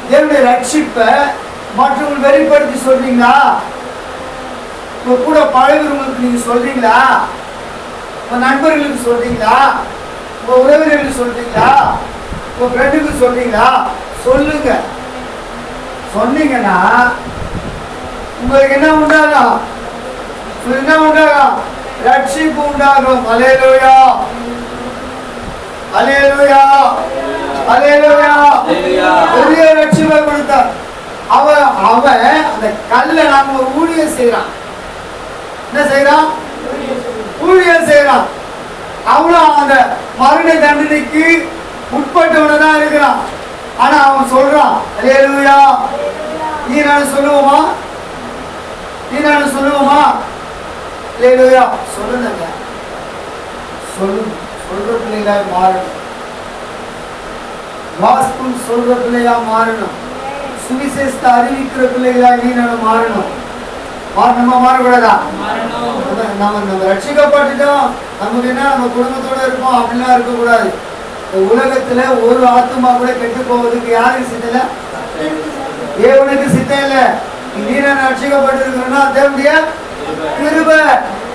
S2: தேவனுடைய ரட்சிப்ப மற்றவங்களுக்கு வெளிப்படுத்தி சொல்றீங்களா? உங்க கூட பழகுறவங்களுக்கு நீங்க சொல்றீங்களா? உங்க நண்பர்களுக்கு சொல்றீங்களா? உங்க உறவினர்களுக்கு சொல்றீங்களா? உங்க ஃப்ரெண்டுக்கு சொல்றீங்களா? சொல்லுங்க. சொன்னீங்கன்னா உங்களுக்கு என்ன உண்டாகும்? என்ன உண்டாகும்? ரட்சிப்பு உண்டாகும். அல்லேலூயா. அல்லேலூயா. அல்லேலூயா. பெரிய ரட்சிப்பை கொடுத்தார். அவன் அந்த கல்ல நாம ஊழியம் செய்யறான். என்ன செய்யறான்? ஊழியம் செய்யறான். அவனும் அந்த மரண தண்டனைக்கு உட்பட்டவனதான் இருக்கிறான். ஆனா அவன் சொல்றான், அல்லேலூயா. நீ நான் சொல்லுவோமா? அல்லேலூயா. சொல்லுங்க. சொல்ற பிள்ளைகளா மாறணும். வாஸ்புல் சொல்ற பிள்ளையா மாறணும். சுவிசேஷத்தை அறிவிக்கிற பிள்ளைகளா நீ நான் மாறணும். மாறணுமா? மாறக்கூடாதா? நம்ம ரட்சிக்கப்பட்டுட்டோம், நமக்கு என்ன நம்ம குடும்பத்தோட இருப்போம் அப்படிலாம் இருக்கக்கூடாது. உலகத்துல ஒரு ஆத்மா கூட கெட்டு போவதுக்கு யாருக்கு சித்தம் இல்ல? தேவனுக்கு சித்தம் இல்ல. நீ நான் ரட்சிக்கப்பட்டு இருக்கிறோம்னா தேவனுடைய கிருபை.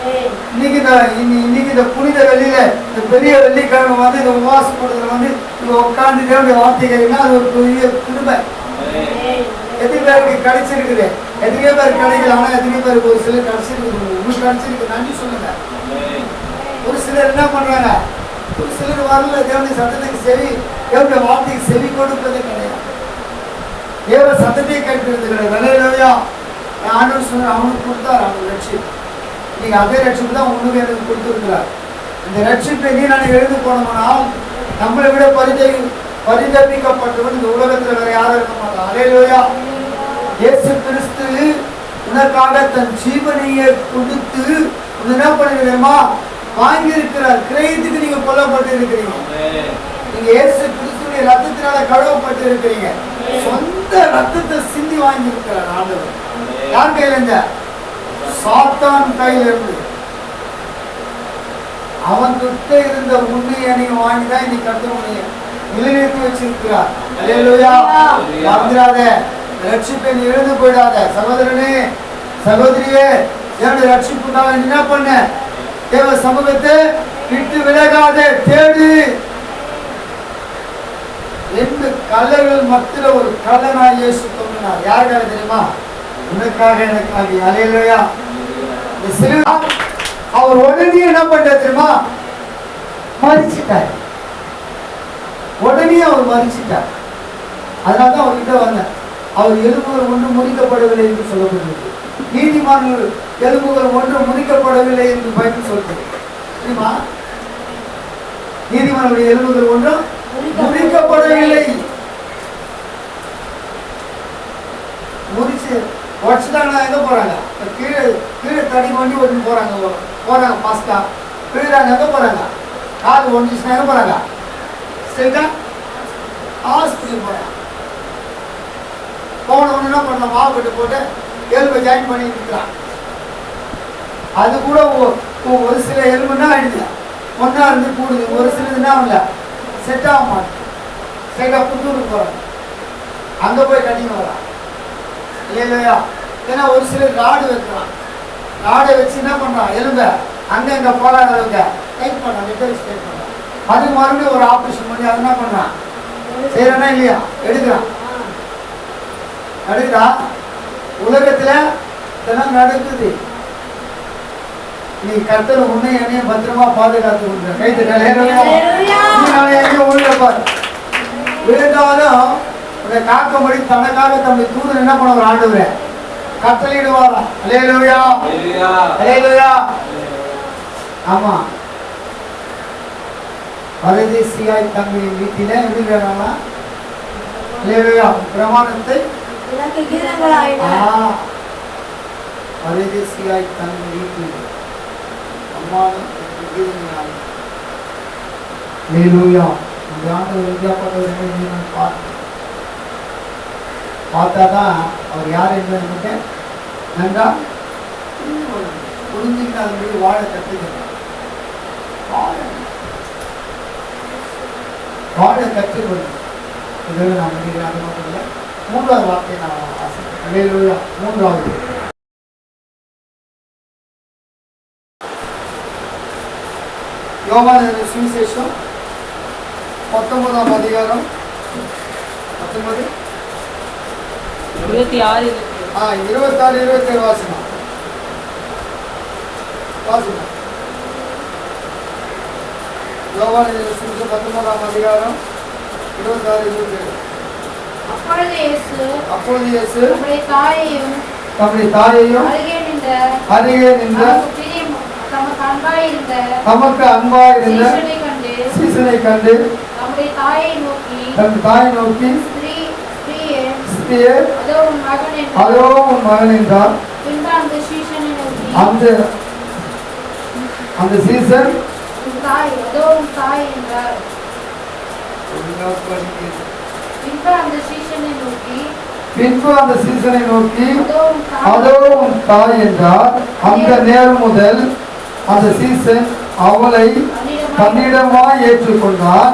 S2: இன்னைக்கு இந்த புனித வெள்ளியில இந்த பெரிய வெள்ளிக்கிழமை வந்து இந்த உபவாசம் கூட்டத்தில் வந்து இங்க உட்கார்ந்து தேவனுடைய வார்த்தை கேட்கணும். அது ஒரு பெரிய கிருபை. எத்தனை பேருக்கு கிடைச்சிருக்குது, எத்தனையோ பேர் கிடைக்கல. ஆனா எத்தனையோ பேருக்கு ஒரு சிலர் கிடைச்சிருக்குது. உங்களுக்கு கிடைச்சிருக்கு, நன்றி சொல்லுங்க. ஒரு சிலர் என்ன பண்றாங்க, ஒரு சிலர் வரல, தேவனுடைய சத்தத்துக்கு செவி, தேவனுடைய வார்த்தைக்கு செவி கொடுப்பதே கிடையாது. தேவ சத்தத்தை கேட்கிறது கிடையாது. வேலையிலா ஆண்டவர் சொன்னார், அவனுக்கு கொடுத்தார், அவனுக்கு ரட்சிப்பு. நீங்க அதே ரட்சிப்பு தான் உனக்கு எனக்கு கொடுத்துருக்கிறார். இந்த ரட்சிப்பை நீ நான் எழுந்து போனோம்னால் நம்மளை விட பரிதபிக்கப்பட்டவன் இந்த உலகத்துல வேற யாரும் இருக்க மாட்டான். அல்லேலூயா. இயேசு கிறிஸ்து உனக்காக தன் ஜீவனையை கொடுத்து என்ன பண்ணுகிறேமா வாங்கி இருக்கிறார். கிரயத்துக்கு நீங்க கொல்லப்பட்டு இருக்கிறீங்க. நீங்க இயேசு கிறிஸ்துவின் ரத்தத்தினால கழுவப்பட்டு இருக்கிறீங்க. சொந்த ரத்தத்தை சிந்தி வாங்கி இருக்கிறார் ஆண்டவர். யார் கையில இருந்த? சாத்தான் கையில இருந்து. அவன் கிட்ட இருந்த உண்மையை நீங்க வாங்கிதான் இன்னைக்கு கர்த்தருடைய நிலைநிறுத்தி வச்சிருக்கிறார். அல்லேலூயா. மறந்துடாத, ரட்சிப்பை நீ எழுந்து போயிடாத. சகோதரனே, சகோதரியே, தேவனுடைய ரட்சிப்புக்காக என்ன பண்ண? தேவ சமூகத்தை விட்டு விலகாத, தேடு. 2 கல்லர்கள் மத்தியில ஒரு கல்லனாய் இயேசு தோன்றினார். யாருக்காக தெரியுமா? உனக்காக, எனக்காக. அல்லேலூயா. அவர் உடனே என்ன பண்ற தெரியுமா? மரிச்சிட்டார். உடனே அவர் மரிச்சிட்டார். அதனால்தான் அவர்கிட்ட வந்தார். அவர் எலும்புகள் ஒன்று முறிக்கப்படவில்லை என்று சொல்லப்படுகிறது. நீதிமான்கள் எலும்புகள் ஒன்று முறிக்கப்படவில்லை என்று பைபிள் சொல்கிறது. தெரியுமா? நீதிமான்களுடைய எலும்புகள் ஒன்றும் முறிக்கப்படவில்லை. முறிச்சு உடச்சுட்டாங்கன்னா எங்க போறாங்க? கீழே கீழே தடி வண்டி ஒன்று போறாங்க பாஸ்டா. விழுறாங்க, எங்க போறாங்க? காது ஒன்றுச்சுன்னா எங்க போறாங்க? ஸ்ட்ரெயிட்டா ஹாஸ்பிட்டல் போறாங்க. போன ஒன்று என்ன பண்ணலாம்? மாவு கட்டு போட்டு எலும்பை ஜாயின் பண்ணி இருக்கிறான். அது கூட ஒரு சில எலும்புன்னா ஆயிடுது, ஒன்றா இருந்து கூடுது. ஒரு சிலதுன்னா அவங்கள செட் ஆக மாட்டேன். ஸ்ட்ரெயிட்டாக புத்தூருக்கு போகிறாங்க. அங்கே போய் கட்டின்னு வரான். இல்லையா? ஏன்னா ஒரு சிலர் ராடு வைக்கிறான். ராடை வச்சு என்ன பண்ணுறான்? எலும்பை அங்கே இங்கே போராட அளவுக்கு டைட் பண்ணான், டைட் பண்ணுறான். அது மறுபடியும் ஒரு ஆப்ரேஷன் பண்ணி அது என்ன பண்ணுறான்? செய்யறானா இல்லையா? எடுக்கிறான். உலகத்துல இதெல்லாம் நடக்குது. நீ கர்த்தர் உன்னை என்னையும் பத்திரமா பாதுகாத்து கொண்ட கைத்து பாரு. விழுந்தாலும் உன்னை காக்கும்படி தனக்காக தம்முடைய தூதன் என்ன பண்ண ஒரு ஆண்டவர் கட்டளையிடுவாரா? அல்லேலூயா, அல்லேலூயா. ஆமா, பரதேசியாய் தங்களின் வீட்டிலே எழுதுகிறானா? அல்லேலூயா. பிரமாணத்தை பரதேசியாய் தன் வீட்டில் அம்மாவும் பார்த்தாதான் அவர் யார் என்று நன்றா புரிஞ்சுக்கிட்டு அது மாதிரி வாழ கற்றுக்கணும். வாழ கற்றுக்கொள்ளணும். இதில் நான் முடிக்கிறேன். அது மட்டும் இல்லை, 3வது வார்த்தை நான் ஆசைப்படுறேன். 3வது யோவான் சுவிசேஷம் 19ஆம் அதிகாரம் 19 26 27 வாசனம். யோவான் சுவிசேஷம் 19ஆம் அதிகாரம் 26 27.
S1: அப்பொழுது இயேசு
S2: தம்முடைய தாயையும் அருகே நின்ற தமக்கு அன்பாயிருந்த சீசனை கண்டு தன் தாயை நோக்கி ஸ்திரியே, அதோ உன் மகன் என்றார். அந்த சீசன் பின்பு அந்த சீசனை நோக்கி அதோ உன் தாய் என்றார். அந்த நேரம் முதல் அந்த சீசன் அவளை தன்னிடமாய் ஏற்றுக்கொண்டான்.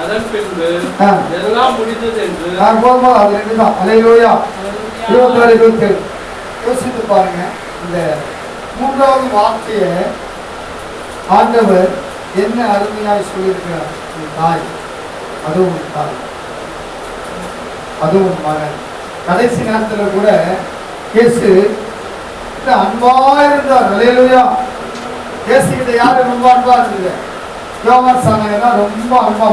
S4: அதன் பின்பு எல்லாம் முடிந்தது என்று
S2: போதுமா? அது 2 தான். அல்லேலூயா. 26 27 யோசித்து பாருங்க. இந்த மூன்றாவது வார்த்தையை ஆண்டவர் என்ன அருமையாய் சொல்லியிருக்கிறார். உன் தாய், அதுவும் உன் தாய், அதுவும் உன் மகன். கடைசி நேரத்தில் கூட இயேசு அன்பா இருந்தார். அல்லேலூயா. இயேசு கிட்ட யாரு ரொம்ப அன்பா இருந்தது? யோவான் சாணகனா ரொம்ப அன்பா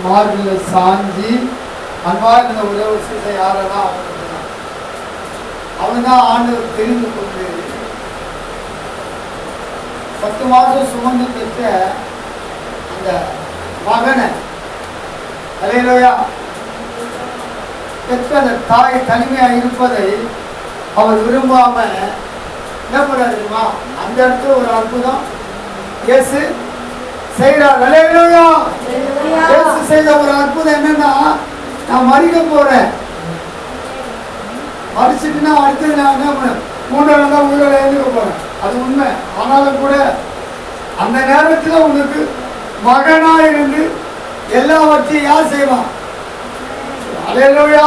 S2: மார்பில் சாஞ்சி அன்பா இருந்த ஒரே ஒரு சீசை யாருன்னா அவன்தான் ஆண்டவர் தெரிந்து கொண்டு 10 மாதம் சுமந்து பெற்ற அந்த மகனை, அல்லேலூயா, பெற்ற அந்த தாய் தனிமையா இருப்பதை அவர் விரும்பாம என்ன பண்ணாரு தெரியுமா? அந்த இடத்துல ஒரு அற்புதம் இயேசு செய்கிறார். அல்லேலூயா. இயேசு செய்த ஒரு அற்புதம் என்னன்னா, நான் மறிக்க போறேன், மறிச்சுட்டுனா அடுத்தது நான் என்ன பண்ணேன், 3 நாள் தான் உயிரோட எழுந்துக்க போறேன், அது உண்மை. ஆனாலும் கூட அந்த நேரத்தில் உனக்கு மகனா இருந்து எல்லாவற்றையும் யார் செய்வான்? அல்லேலூயா,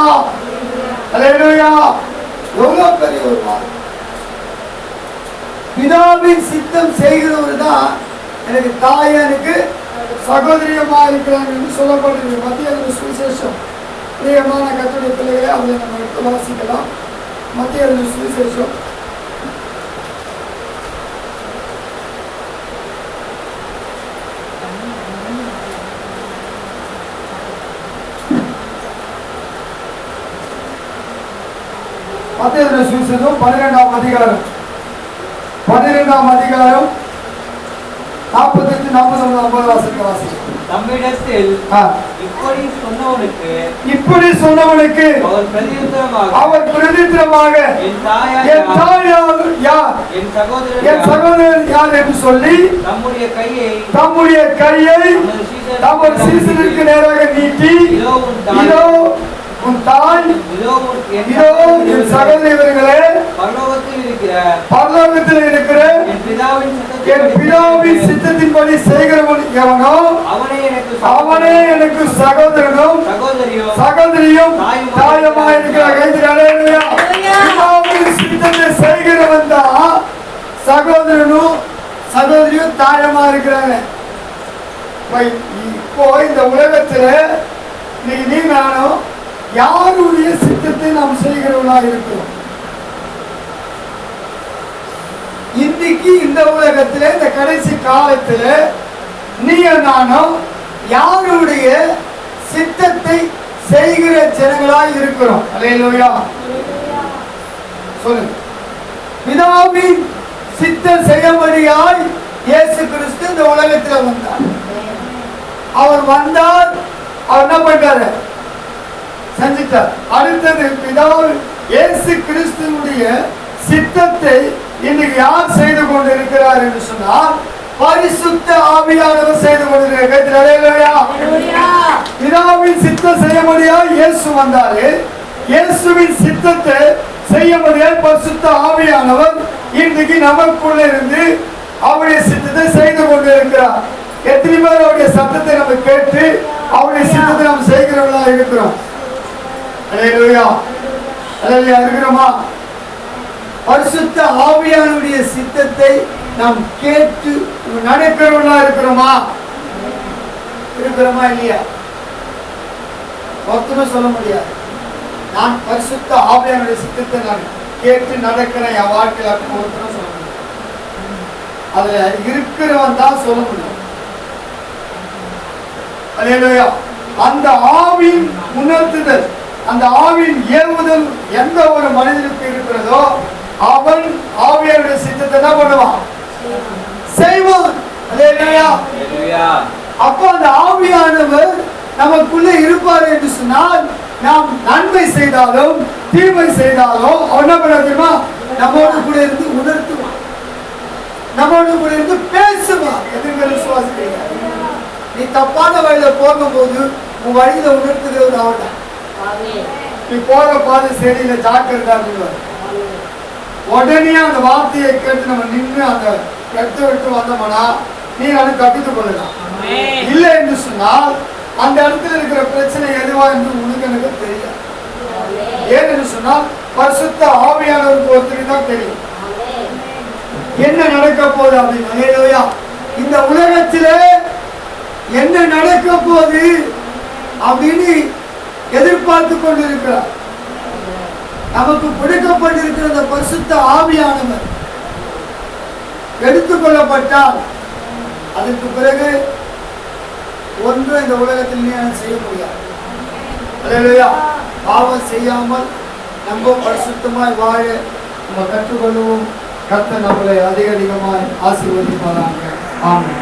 S2: அல்லேலூயா. எவ்வளவு பெரிய ஒரு வார்த்தை. பிதாவின் சித்தம் செய்கிறவர் தான் எனக்கு தாய், எனக்கு சகோதரியமா இருக்கிறாங்க என்று சொல்லப்பட்டிருக்கு. மத்திய சுவிசேஷம். பிரியமான கர்த்தருடைய பிள்ளைகளே, அதை நம்ம எடுத்து வாசிக்கலாம். மத்திய சுவிசேஷம் மத்திய சுவிசேஷம் 12ஆம் அதிகாரம் 48, 40, 50 வாசிக்க.
S3: நம்மிடத்தில் இப்படி
S2: சொன்னவனுக்கு அவர் பிரதித்திரமாக என் தாயார் யார், என் சகோதரர் யார் என்று சொல்லி தம்முடைய கையை தமது சீசனுக்கு நேராக நீட்டி, இதோ உன் தாய், இதோ என் சகோதரர்களே, பரலோகத்தில் இருக்கிற என் பிதாவின் சித்தத்தின்படி செய்கிறவன் எவனோ அவனே எனக்கு சகோதரனும் சகோதரியும் தாயமா இருக்கிறார். பிதாவின் சித்தத்தை செய்கிறவன் தான் சகோதரனும் சகோதரியும் தாயமா இருக்கிறாங்க. இப்போ இந்த உலகத்துல நீ நானும் யாருடைய சித்தத்தை நாம் செய்கிறவர்களா இருக்கிறோம்? இன்னைக்கு இந்த உலகத்துல இந்த கடைசி காலத்துல நீ நானும் யாருடைய சித்தத்தை செய்கிற ஜனங்களாய் இருக்கிறோம்? அல்லேலூயா. சொல்லுங்க. பிதாவின் சித்தம் செய்யும்படியாய் இயேசு கிறிஸ்து இந்த உலகத்தில் வந்தார். அவர் வந்தார், அவர் என்ன பண்றாரு? செஞ்சிட்டார். அடுத்தது பிதாவின் இயேசு கிறிஸ்துவுடைய சித்தத்தை இன்னைக்கு யார் செய்து கொண்டிருக்கிறார் என்று சொன்னால் பரிசுத்த ஆவியானவர் செய்து கொண்டிருக்கிறார். பிதாவின் சித்தம் செய்யும்படியாய் இயேசு வந்தாரு. இயேசுவின் சித்தத்தை செய்யும்படியாய் பரிசுத்த ஆவியானவர் இன்றைக்கு நமக்குள்ள இருந்து அவருடைய சித்தத்தை செய்து கொண்டிருக்கிறார். எத்தனை பேர் அவருடைய சத்தத்தை நம்ம கேட்டு அவருடைய சித்தத்தை நாம் செய்கிறவர்களா இருக்கிறோம்? அல்லேலூயா, அல்லேலூயா இருக்கிறோமா? பரிசுத்த ஆவியானுடைய சித்தத்தை நாம் கேட்டு நடக்கிறவர்களா இருக்கிறோமா? இருக்கிறோமா இல்லையா? ஒருத்தமே சொல்ல முடியாது நான் பரிசுத்த ஆவியானுடைய சித்தத்தை நான் கேட்டு நடக்கிறேன் என் வாழ்க்கையில் அப்படின்னு ஒருத்தரும் சொல்ல முடியாது. அதுல இருக்கிறவன் தான் சொல்ல முடியும். அல்லேலூயா. அந்த ஆவின் உணர்த்துதல், அந்த ஆவின் ஏவுதல் எந்த ஒரு மனிதனுக்கு இருக்கிறதோ அவன் ஆவியானுடைய சித்தத்தை என்ன பண்ணுவான்? செய்வான். அல்லேலூயா. அப்போ அந்த ஆவியானவர் நமக்குள்ள இருப்பார் என்று சொன்னால் நாம் நன்மை செய்தாலும் தீமை செய்தாலும் அவன் என்ன பண்ண தெரியுமா? நம்மோடு கூட இருந்து உணர்த்துவான், நம்மோடு கூட இருந்து பேசுவான். எதுங்க விசுவாசிக்கிறீங்க? நீ தப்பான வழியில போகும்போது உன் வழியில உணர்த்துகிறது அவன் தான். நீ போற பாதை சரியில்லை, ஜாக்கிரதா அப்படின்வார். உடனே அந்த வார்த்தையை கேட்டு நம்ம நின்று அந்த இடத்தை விட்டு வந்தோம்னா நீ அதை தப்பித்துக் கொள்ளலாம். இல்லை என்று சொன்னால் அந்த இடத்துல இருக்கிற பிரச்சனை எதுவா என்று உனக்கு எனக்கு தெரியாது. ஏன்னு சொன்னால் பரிசுத்த ஆவியானவருக்கு ஒருத்தருக்கு தான் தெரியும். என்ன நடக்க போகுது அப்படின்னு. அல்லேலூயா. இந்த உலகத்திலே என்ன நடக்க போகுது அப்படின்னு எதிர்பார்த்து கொண்டிருக்கிறார். நமக்கு கொடுக்கப்பட்டிருக்கிற அந்த பரிசுத்த ஆவியானவர் எடுத்துக்கொள்ளப்பட்டால் அதற்கு பிறகு ஒன்றும் இந்த உலகத்தில் செய்ய முடியாது. அல்லேலூயா. பாவம் செய்யாமல் நம்ம பரிசுத்தமாய் வாழ நம்ம கற்றுக்கொள்வோம். கர்த்தர் நம்மளை அதிகமாய் ஆசீர்வதிப்பாராங்க. ஆமென்.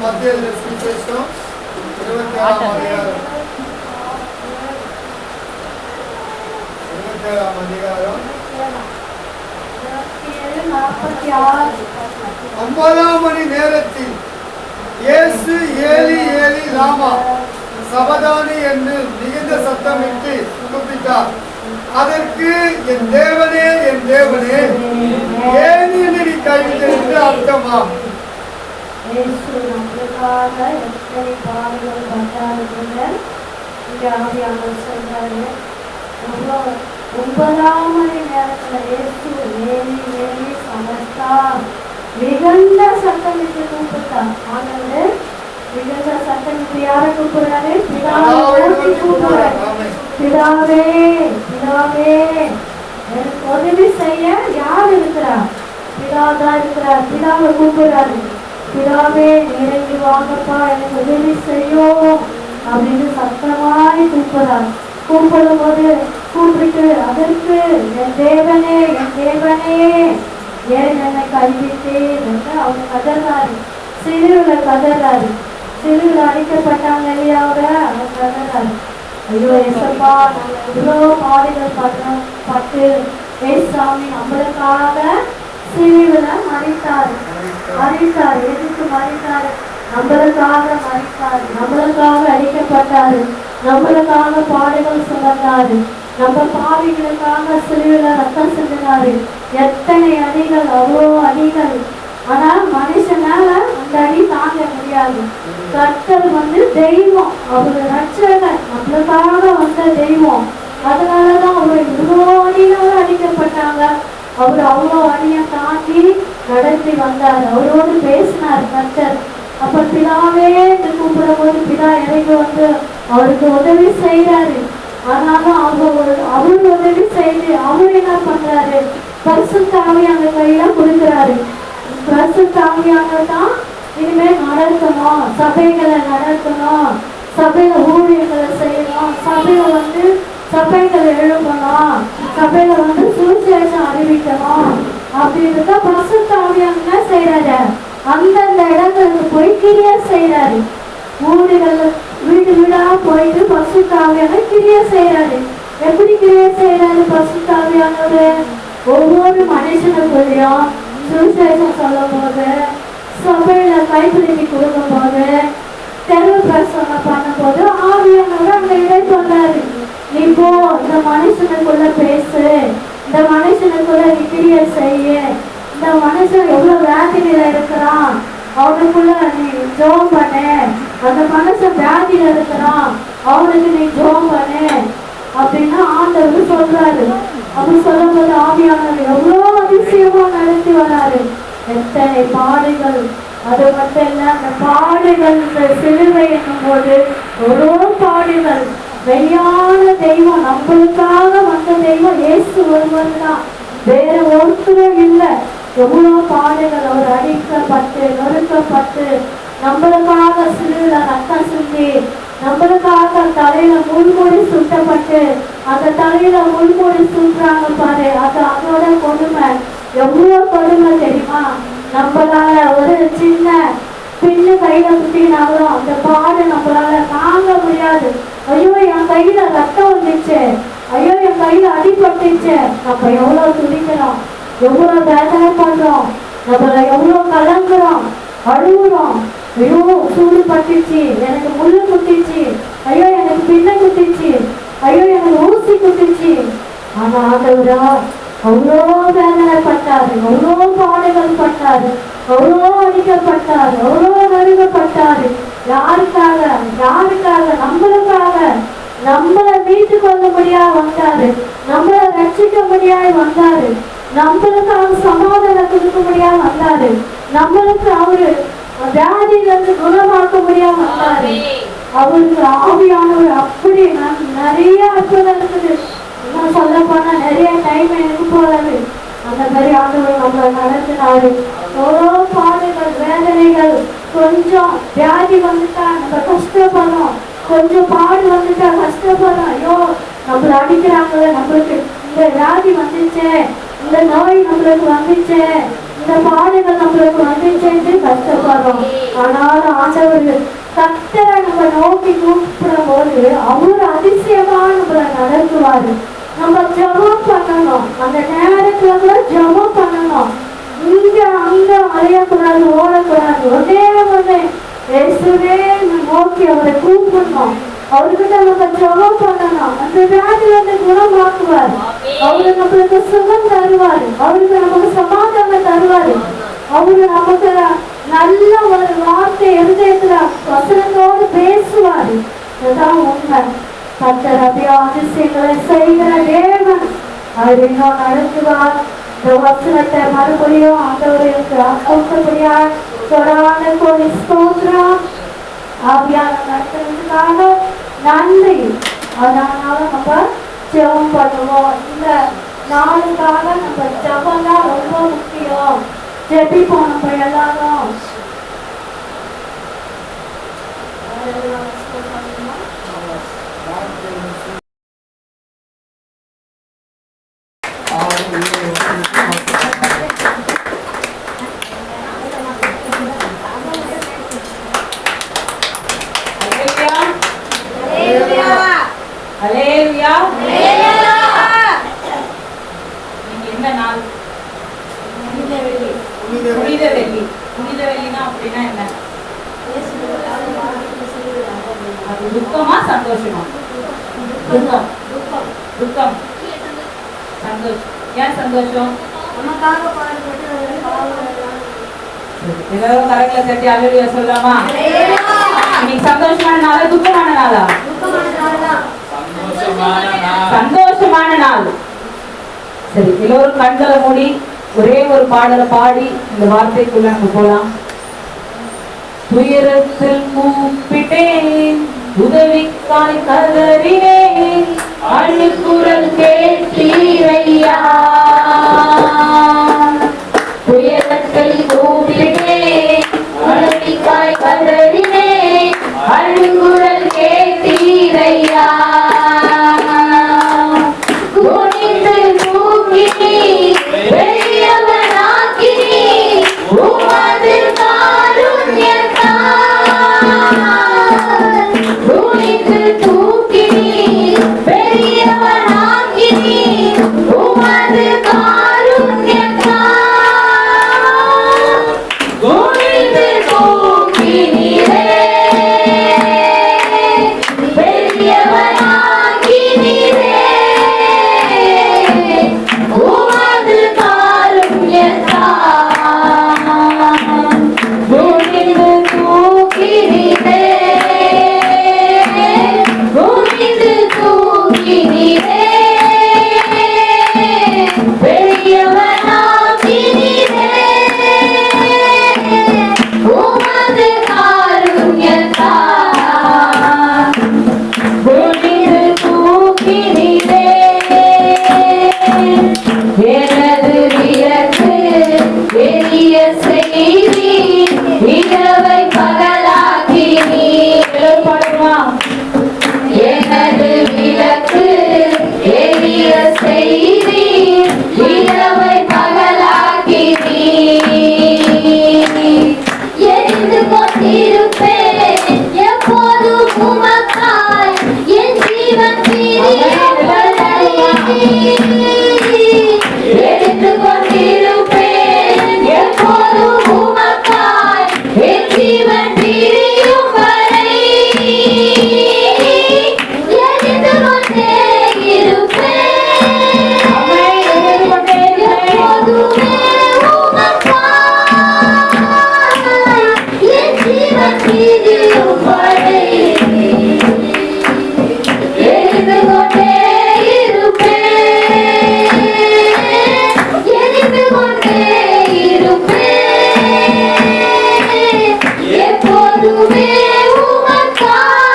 S2: மத்திய சுவிசேஷம் 27ஆம் அதிகாரம் 9ஆம் மணி நேரத்தில் இயேசு ஏலி ஏலி லாமா சபதானி என்று மிகுந்த சத்தமிட்டு கூப்பிட்டார். அதற்கு என் தேவனே ஏன் என்னை நீ கைவிட்டீர் என்று அர்த்தமாம்.
S1: ஒன்பதாம் மணி நேரத்துல இயேசு ஏலி ஏலி சமஸ்தா மிகுந்த சத்தமிட்டு கூப்பிட்டார். ஆனது மிகுந்த சத்தமிட்டு யாரை கூப்பிடுறாரு? பிதாவை கூப்பிடுறாரு. பிதாவே பிதாவே எனக்கு உதவி செய்ய யார் இருக்கிறார்? பிதாதான் இருக்கிறார். பிதாவை கூப்பிடுறாரு. பிதாவே இறங்கி வாங்கப்பா, எனக்கு உதவி செய்யும் அப்படின்னு சத்தமாய் கூப்பிடுறாரு. கூப்பிடும் போது கூப்பிட்டு அதற்கு என் தேவனே ஏன் என்னை கைவிட்டேன் என்று அவங்க கதறாரு. சிலுவையில் கதறாரு. சிலுவையில் அடிக்கப்பட்டாங்க இல்லையாவ அவங்க கதறாரு. ஐயோ ஏசப்பா, நாங்க எவ்வளோ பாடுகள் பட்டு ஏசாமி நம்மளுக்காக சிலுவையில் மறித்தாரு. எதுக்கு மறித்தாரு? நம்மளுக்காக மறித்தாரு. நம்மளுக்காக அடிக்கப்பட்டாரு. நம்மளுக்காக பாடுகள் சுமந்தாரு. நம்ம பாவிகளுக்காக சிலுவையில் ரத்தம் சிந்தினாரு. எத்தனை அடிகள், அவ்வளோ அடிகள். ஆனா மனுஷனால அந்த அடி தாங்க முடியாது. கர்த்தர் தெய்வம், அவரு ரட்சகர், நம்மளுக்காக வந்த தெய்வம். அதனாலதான் அவர் இவ்வளோ அடியாக அடிக்கப்பட்டாங்க. அவர் அவ்வளோ அடியை தாண்டி நடத்தி வந்தார். அவரோடு பேசினார் கர்த்தர். அப்ப பிதாவே என்று கூப்பிடும் போது பிதா இறங்கி அவருக்கு உதவி செய்யறாரு. ஆனாலும் அவர் உதவி செய்து அவர் என்ன பண்றாரு? பரிசுத்த ஆவியான கையில கொடுக்கிறாரு. பரிசுத்த ஆவியானவர் தான் இனிமே நடத்தணும், சபைகளை நடத்தணும், சபையில ஊழியர்களை செய்யணும், சபைகளை எழுப்பணும், சபையில சுவிசேஷம் அறிவிக்கணும் அப்படின்றத பரிசுத்த ஆவியானவர் என்ன செய்யறாரு? அந்தந்த இடங்களுக்கு போய் கிரியை செய்யறாரு. ஊழியர்கள் வீடு வீடா போயிட்டு பரிசுத்த ஆவியானவர் கிரியை செய்யறாரு. எப்படி கிரியை செய்யறாரு பரிசுத்த ஆவியானவர்? ஒவ்வொரு மனுஷனுக்குள்ளயும் சுவிசேஷம் சொல்லும் போது, சபையில கைப்பிடிக்கு கொடுக்கும் போது, தெரு பிரசவம் பண்ணும் போது ஆவியானவர் அங்க இடை சொல்றாரு. நீ போ, இந்த மனுஷனுக்குள்ள பேசு, இந்த மனுஷனுக்குள்ள நீ கிரியை செய்ய, இந்த மனுஷன் எவ்வளவு வியாதியில இருக்கிறான் அவனுக்குள்ள நீ ஜோம் பண்ணு, அந்த மனுஷன் வியாதியில இருக்கிறான் அவனுக்கு நீ ஜோம் பண்ணு அப்படின்னு ஆண்டவர் சொல்றாரு. அப்படி சொல்லும் போது ஆவியானவர் எவ்வளவு அதிசயமா நடத்தி வராரு. எத்தனை பாடுகள்! அது மட்டும் இல்ல, அந்த பாடுகள் சிலுவை என்னும் போது எவ்வளோ பாடுகள். மெய்யான தெய்வம், நம்மளுக்காக வந்த தெய்வம் இயேசு ஒருவர் தான், வேற ஒருத்தரும் இல்லை. எவ்வளோ பாடுகள்! அவர் அடிக்கப்பட்டு நொறுக்கப்பட்டு நம்மளுக்காக சிலுவையில ரத்தம் சிந்தி, நம்மளுக்காக தலையில முள்முடி சுட்டப்பட்டு, அந்த தலையில முள்முடி சுட்டுறாங்க பாரு, அதோட கொடுமை எவ்வளோ கொடுமை தெரியுமா? நம்மளால ஒரு சின்ன பின்னு கையில குத்தினாலும் அந்த பாடு நம்மளால தாங்க முடியாது. ஐயோ என் கையில ரத்தம் வந்துச்சு, ஐயோ என் கையில அடிபட்டுச்சு, நம்ம எவ்வளவு துடிக்கிறோம், எவ்வளவு வேதனை பண்றோம், நம்மள எவ்வளவு கலங்குறோம், அழுகுறோம். ஐயோ சூடு பட்டுச்சு, எனக்கு முள்ளு குத்திச்சு, ஐயோ எனக்கு பின்ன குத்திச்சு, ஐயோ எனக்கு ஊசி குத்திச்சு. ஆனா ஆண்டவரா அவ்வளோ வேதனை பட்டாரு, அவ்வளோ பாடுகள் பட்டாரு, அவ்வளோ அடிக்கப்பட்டாரு, அவ்வளோ நறுக்கப்பட்டாரு. யாருக்காக? நம்மளுக்காக. நம்மளை மீட்டு கொள்ள முடியாது வந்தாரு, நம்மளை ரட்சிக்க முடியாது வந்தாரு, நம்மளுக்காக சமாதானம் கொடுக்க முடியாது வந்தாரு, நம்மளுக்கு அவரு வியாதியிலிருந்து குணமாக்க முடியாம வந்தாரு. அவருக்கு ஆவியானவர் அப்படி நிறைய அற்புதம் இருக்குது. இன்னும் சொல்ல போனா நிறைய டைம் எனக்கு போறாரு. அந்த மாதிரி ஆண்டவர் நம்மளை நடத்தினாரு. எவ்வளோ பாடுகள், வேதனைகள். கொஞ்சம் வியாதி வந்துட்டா நம்ம கஷ்டப்படுறோம், கொஞ்சம் பாடு வந்துட்டா கஷ்டப்படுறோம். ஐயோ நம்மளை அடிக்கிறாங்களே, நம்மளுக்கு இந்த வியாதி வந்துச்சே, இந்த நோய் நம்மளுக்கு வந்துச்சே, இந்த பாடுகள் நம்மளுக்கு வந்துச்சேன்னு கஷ்டப்படுறோம். ஆனாலும் ஆண்டவர் கர்த்தரை நம்ம நோக்கி கூப்பிடும் போது அவர் அதிசயமா நம்மளை நடத்துவாரு. நம்ம ஜெபம் பண்ணணும், அந்த நேரத்துல கூட ஜெபம் பண்ணணும். இங்க அங்க அலையக்கூடாது, ஓடக்கூடாது. ஒரே ஒண்ணு இயேசுவே நோக்கி அவரை கூப்பிடணும். அவர்கிட்ட நம்ம ஜெபம் பண்ணணும். அந்த வியாதியில இருந்து குணமாக்குவார். அவரு நம்மளுக்கு சுகம் தருவாரு. அவருக்கு நமக்கு சமாதானம் தருவாரு. அவரு நமக்கு நல்ல ஒரு வார்த்தை இருதயத்துல வசனத்தோடு பேசுவாரு. இதுதான் உண்மை. கர்த்தர் அப்படியே அதிசயங்களை செய்கிற தேவன். அவர் இன்னும் நடத்துவார். இந்த வசனத்தை மறுபடியும் ஆண்டவருக்கு ஆக்கப்படியா தொடாத கோடி ஸ்தோத்திரம். ஆவியான நடத்துறதுக்காக நன்றி. அதனால நம்ம ஜெபம் பண்ணுவோம். இந்த நாளுக்காக நம்ம ஜெபம் தான் ரொம்ப முக்கியம். ஜெபிப்போம் நம்ம எல்லாரும்.
S5: என்ன நாள்? புனித வெள்ளி. புனித வெள்ளினா அப்படின்னா என்ன? அது துக்கமா சந்தோஷமா? துக்கம். துக்கம். சந்தோஷம். ஏன் சந்தோஷம்? எல்லாரும் கரெக்ட்ல தட்டி அல்லேலூயா சொல்லலாமா? இன்னைக்கு சந்தோஷமான நாளா துக்கமான நாளா? சந்தோஷமான நாள். சரி, எல்லோரும் கண்களை மூடி ஒரே ஒரு பாடலை பாடி இந்த வார்த்தைக்குள்ள நம்ம போலாம். துயரத்தில் கூப்பிட்டேன், உதவிக்காய் கதறினேன், அழுகுரல் கேட்டீரையா. துயரத்தில் கூப்பிட்டேன், உதவிக்காய் கதறினேன், அழுகுரல் கேட்டீரையா. குனிந்து தூக்கி பெரியவனாக்கி உமது காருண்யத்தால், குனிந்து தூக்கி பெரியவனாக்கி உமது காருண்யத்தால், குனிந்து தூக்கினீரே பெரியவனாக்கினீரே உமது காருண்யத்தால், குனிந்து தூக்கினீரே குனிந்து தூக்கினீரே பெரியவனாக்கினீரே உமது காருண்யத்தால், குனிந்து தூக்கினீரே. எனது விளக்கு எரிய செய்தி இரவை பகலாக்கினீர். பாடுமா? எனது விளக்கு எரிய செய்தி இரவை பகலாக்கினீர். எரிந்து கொண்டிருப்பேன் எப்போதும் உமக்காய், என் ஜீவன் பிரியவதை. எரிந்து கொண்டிருப்பேன் எப்போதும் உமக்காய், என் ஜீவன் பிரியும் வரை. எரிந்து கொண்டே இருப்பேன் எப்போதுமே உமக்காய், என் ஜீவன் பிரியும் வரை. எரிந்து கொண்டே இருப்பேன், எரிந்து கொண்டே இருப்பேன் எப்போதுமே உமக்காய்,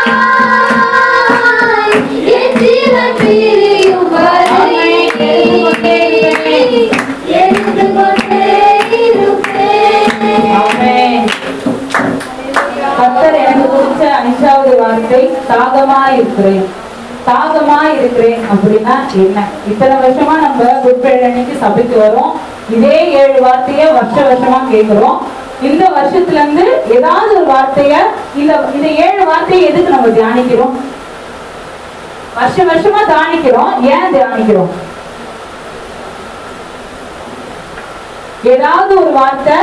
S5: என் ஜீவன் பிரியும் வரை. எரிந்து கொண்டே இருப்பேன். கர்த்தர் எனக்கு குறிச்ச 5வது வார்த்தை தாகமாயிருக்கிறேன். தாகமாயிருக்கிறேன் அப்படின்னா என்ன? இத்தனை வருஷமா நம்ம குட் ஃப்ரைடே அன்னைக்கு சபைக்கு வரோம், இதே 7 வார்த்தையை வருஷமா கேட்கிறோம். இந்த வருஷத்துல இருந்து ஏதாவது ஒரு வார்த்தைய இந்த 7 வார்த்தையை எதுக்கு நம்ம தியானிக்கிறோம்? வருஷமா தியானிக்கிறோம். ஏன் தியானிக்கிறோம்? ஏதாவது ஒரு வார்த்தை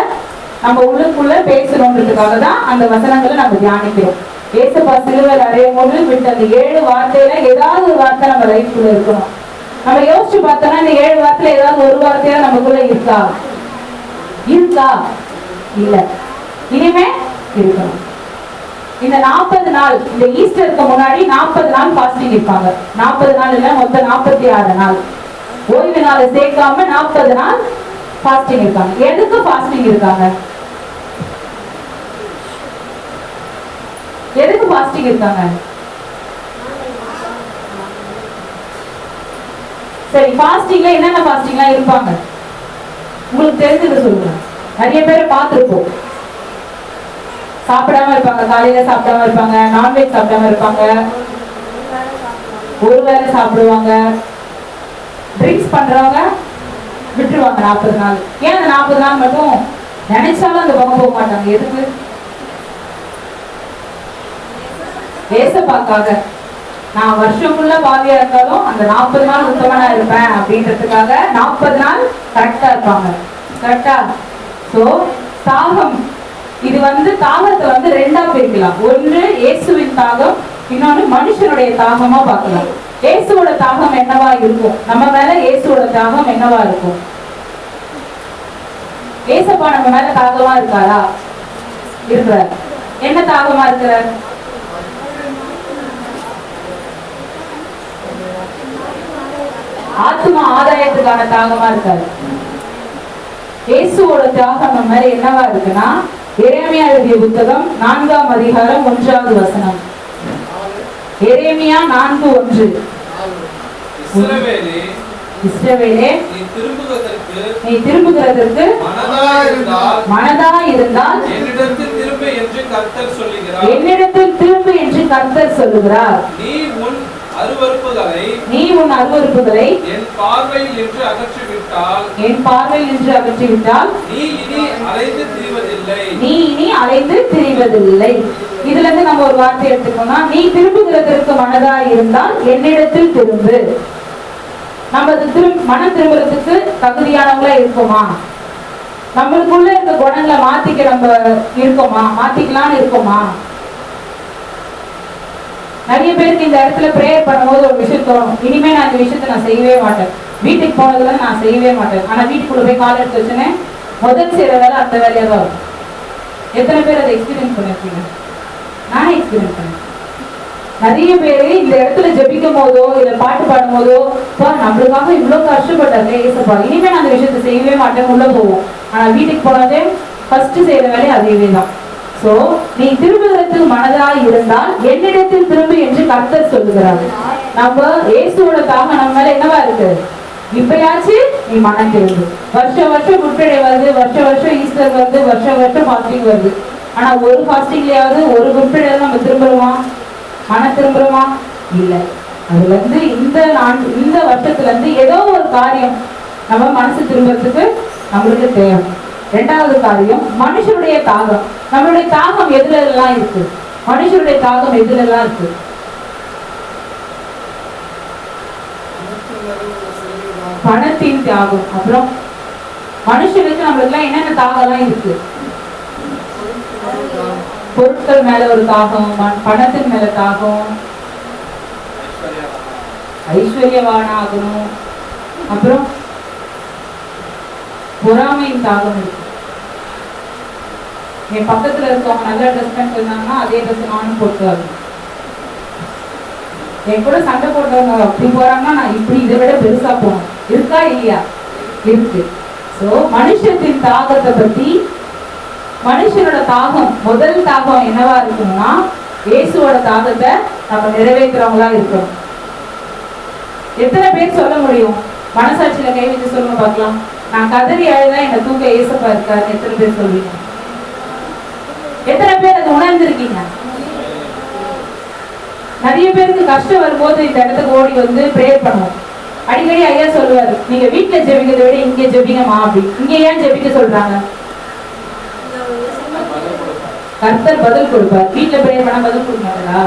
S5: நம்ம உள்ளுக்குள்ள பேசணுன்றதுக்காக தான் அந்த வசனங்களை நம்ம தியானிக்கிறோம். ஏசப்பா சிலுவையில் அறையும் போது விட்டு அந்த 7 வார்த்தையில ஏதாவது ஒரு வார்த்தை நம்ம லைஃப்குள்ள இருக்கணும். நம்ம யோசிச்சு பார்த்தோம்னா இந்த 7 வார்த்தையில ஏதாவது ஒரு வார்த்தையா நமக்குள்ள இருக்கா? இல்ல. இனிமே இருக்கணும். இந்த 40 நாள், இந்த ஈஸ்டருக்கு முன்னாடி 40 நாள் ஃபாஸ்டிங் இருப்பாங்க. 40 நாள் இல்ல, மொத்தம் 46 நாள். ஓய்வு நாளை சேர்க்காம 40 நாள் ஃபாஸ்டிங் இருக்காங்க. எதுக்கு ஃபாஸ்டிங் இருக்காங்க? எதுக்கு ஃபாஸ்டிங் இருக்காங்க? சரி, ஃபாஸ்டிங்ல என்னென்ன ஃபாஸ்டிங்லாம் இருப்பாங்க உங்களுக்கு தெரிஞ்சது சொல்லுங்க. நிறைய பேரை பார்த்துருப்போம். சாப்பிடாம இருப்பாங்க, காலையில சாப்பிடாம இருப்பாங்க, நான்வெஜ் சாப்பிடாம இருப்பாங்க, ஒரு வேளை சாப்பிடுவாங்க, ட்ரிங்க்ஸ் பண்றவங்க விட்டுருவாங்க 40 நாள். ஏன் அந்த 40 நாள் மட்டும் நினைச்சாலும் அந்த பக்கம் போக மாட்டாங்க? எதுக்கு? ஏசப்பாக்காக. நான் வருஷம் ஃபுல்லா பாவியா இருந்தாலும் அந்த 40 நாள் உத்தமனா இருப்பேன் அப்படின்றதுக்காக 40 நாள் கரெக்டா இருப்பாங்க. கரெக்டா? சோ தாகம், இது தாகத்தை 2ஆ பிரிக்கலாம். ஒன்று இயேசுவின் தாகம், இன்னொன்னு மனுஷனுடைய தாகமா பார்க்கலாம். இயேசுவோட தாகம் என்னவா இருக்கும்? நம்ம மேல இயேசுவோட தாகம் என்னவா இருக்கும்? ஏசப்பா நம்ம மேல தாகமா இருக்காரா? இருக்கிறார். என்ன தாகமா இருக்கிறார்? ஆத்மா ஆதாயத்துக்கான தாகமா இருக்காரு. இயேசுவோட தியாகம் நம்ம மேல என்னவா இருக்குன்னா, எரேமியா எழுதிய புத்தகம் 4ஆம் அதிகாரம் 1வது வசனம். எரேமியா 4:1. இஸ்ரவேலே, நீ திரும்புகிறதற்கு மனதா இருந்தால் என்னிடத்தில் திரும்பு என்று கர்த்தர் சொல்லுகிறார். நீ உன் அருவருப்புகளை என் பார்வையில் என்று அகற்றிவிட்டால் நீ இனி அலைந்து திரிவதில்லை. இதுல இருந்து நம்ம ஒரு வார்த்தை எடுத்துக்கோனா, நீ திரும்புகிறதற்கு மனதா இருந்தால் என்னிடத்தில் திரும்பு. நம்ம மனம் திரும்புறதுக்கு தகுதியானவங்களா இருக்குமா? நம்மளுக்குள்ள இருக்க குணங்களை மாத்திக்க நம்ம இருக்கோமா? மாத்திக்கலாம்னு இருக்கோமா? நிறைய பேருக்கு இந்த இடத்துல பிரேயர் பண்ணும்போது ஒரு விஷயம் தோணும், இனிமே நான் இந்த விஷயத்த நான் செய்யவே மாட்டேன், வீட்டுக்கு போனதுல நான் செய்யவே மாட்டேன். ஆனா வீட்டுக்குள்ள போய் கால் எடுத்து வச்சுன்னு முதல் செய்யற வேலை அந்த வேலையா தான் இருக்கும். எத்தனை பேர் அதை எக்ஸ்பீரியன்ஸ் பண்ணிருக்கீங்க? நானே எக்ஸ்பீரியன்ஸ் பண்ணேன். நிறைய பேரு இந்த இடத்துல ஜெபிக்கும் போதோ இல்ல பாட்டு பாடும் போதோ, நம்மளுக்காக இவ்வளவு கஷ்டப்பட்டாங்க ஏசப்பா, இனிமே நான் அந்த விஷயத்த செய்யவே மாட்டேன் உள்ள போவோம். ஆனா வீட்டுக்கு போனதே ஃபர்ஸ்ட் செய்யற வேலை அதேவே தான். சோ நீ திரும்புகிறதுக்கு மனதாய் இருந்தால் என்னிடத்தில் திரும்பு என்று கர்த்தர் சொல்லுகிறார். நம்ம இயேசுவோட தாகம் நம்ம மேல என்னவா இருக்கு? இப்பயாச்சு நீ மனம் திரும்பு. வருஷம் குட் ஃப்ரைடே வருது, வருஷம் ஈஸ்டர் வருது, வருஷம் ஃபாஸ்டிங் வருது. ஆனா ஒரு ஃபாஸ்டிங்லயாவது ஒரு குட் ஃப்ரைடே நம்ம திரும்புறோமா? மனம் திரும்புறோமா? இல்ல. அதுல இருந்து இந்த வருஷத்துல இருந்து ஏதோ ஒரு காரியம் நம்ம மனசு திரும்புறதுக்கு நம்மளுக்கு தேவை. 2வது காரியம் மனுஷனுடைய தாகம். நம்மளுடைய தாகம் எதுல எல்லாம் இருக்கு? மனுஷனுடைய தாகம் எதுல எல்லாம் இருக்கு? பணத்தின் தியாகம். அப்புறம் மனுஷனுக்கு நம்மளுக்கு எல்லாம் என்னென்ன தாகம் எல்லாம் இருக்கு? பொருட்கள் மேல ஒரு தாகம், பணத்தின் மேல தாகம், ஐஸ்வர்யவான ஆகணும். அப்புறம் பொறாமையின் தாகம் இருக்கு. என் பக்கத்துல இருக்கவங்க நல்ல ட்ரெஸ் பண்ணிட்டு இருந்தாங்கன்னா அதே ட்ரெஸ் நானும் போட்டு வரணும். என் கூட சண்டை போட்டவங்க அப்படி போறாங்கன்னா நான் இப்படி இதை விட பெருசா போகணும். இருக்கா இல்லையா? இருக்கு. சோ மனுஷத்தின் தாகத்தை பத்தி, மனுஷனோட தாகம், முதல் தாகம் என்னவா இருக்கணும்னா இயேசுவோட தாகத்தை நம்ம நிறைவேற்றுறவங்களா இருக்கணும். எத்தனை பேர் சொல்ல முடியும்? மனசாட்சியில கை வச்சு சொல்லுங்க பார்க்கலாம். நான் கதறி அழுதா என்ன தூக்க ஏசப்பா இருக்காரு. எத்தனை பேர் சொல்வீங்க? எத்தனை பேர் அதை உணர்ந்திருக்கீங்க? நிறைய பேருக்கு கஷ்டம் வரும்போது இந்த இடத்துக்கு ஓடி வந்து பிரேயர் பண்ணுவோம். அடிக்கடி ஐயா சொல்லுவாரு, நீங்க வீட்டுல ஜெபிக்கிறத விட இங்க ஜெபிங்கம்மா அப்படி. இங்க ஏன் ஜெபிக்க சொல்றாங்க? கர்த்தர் பதில் கொடுப்பார். வீட்டுல பிரேயர் பண்ண பதில் கொடுக்க மாட்டாரா?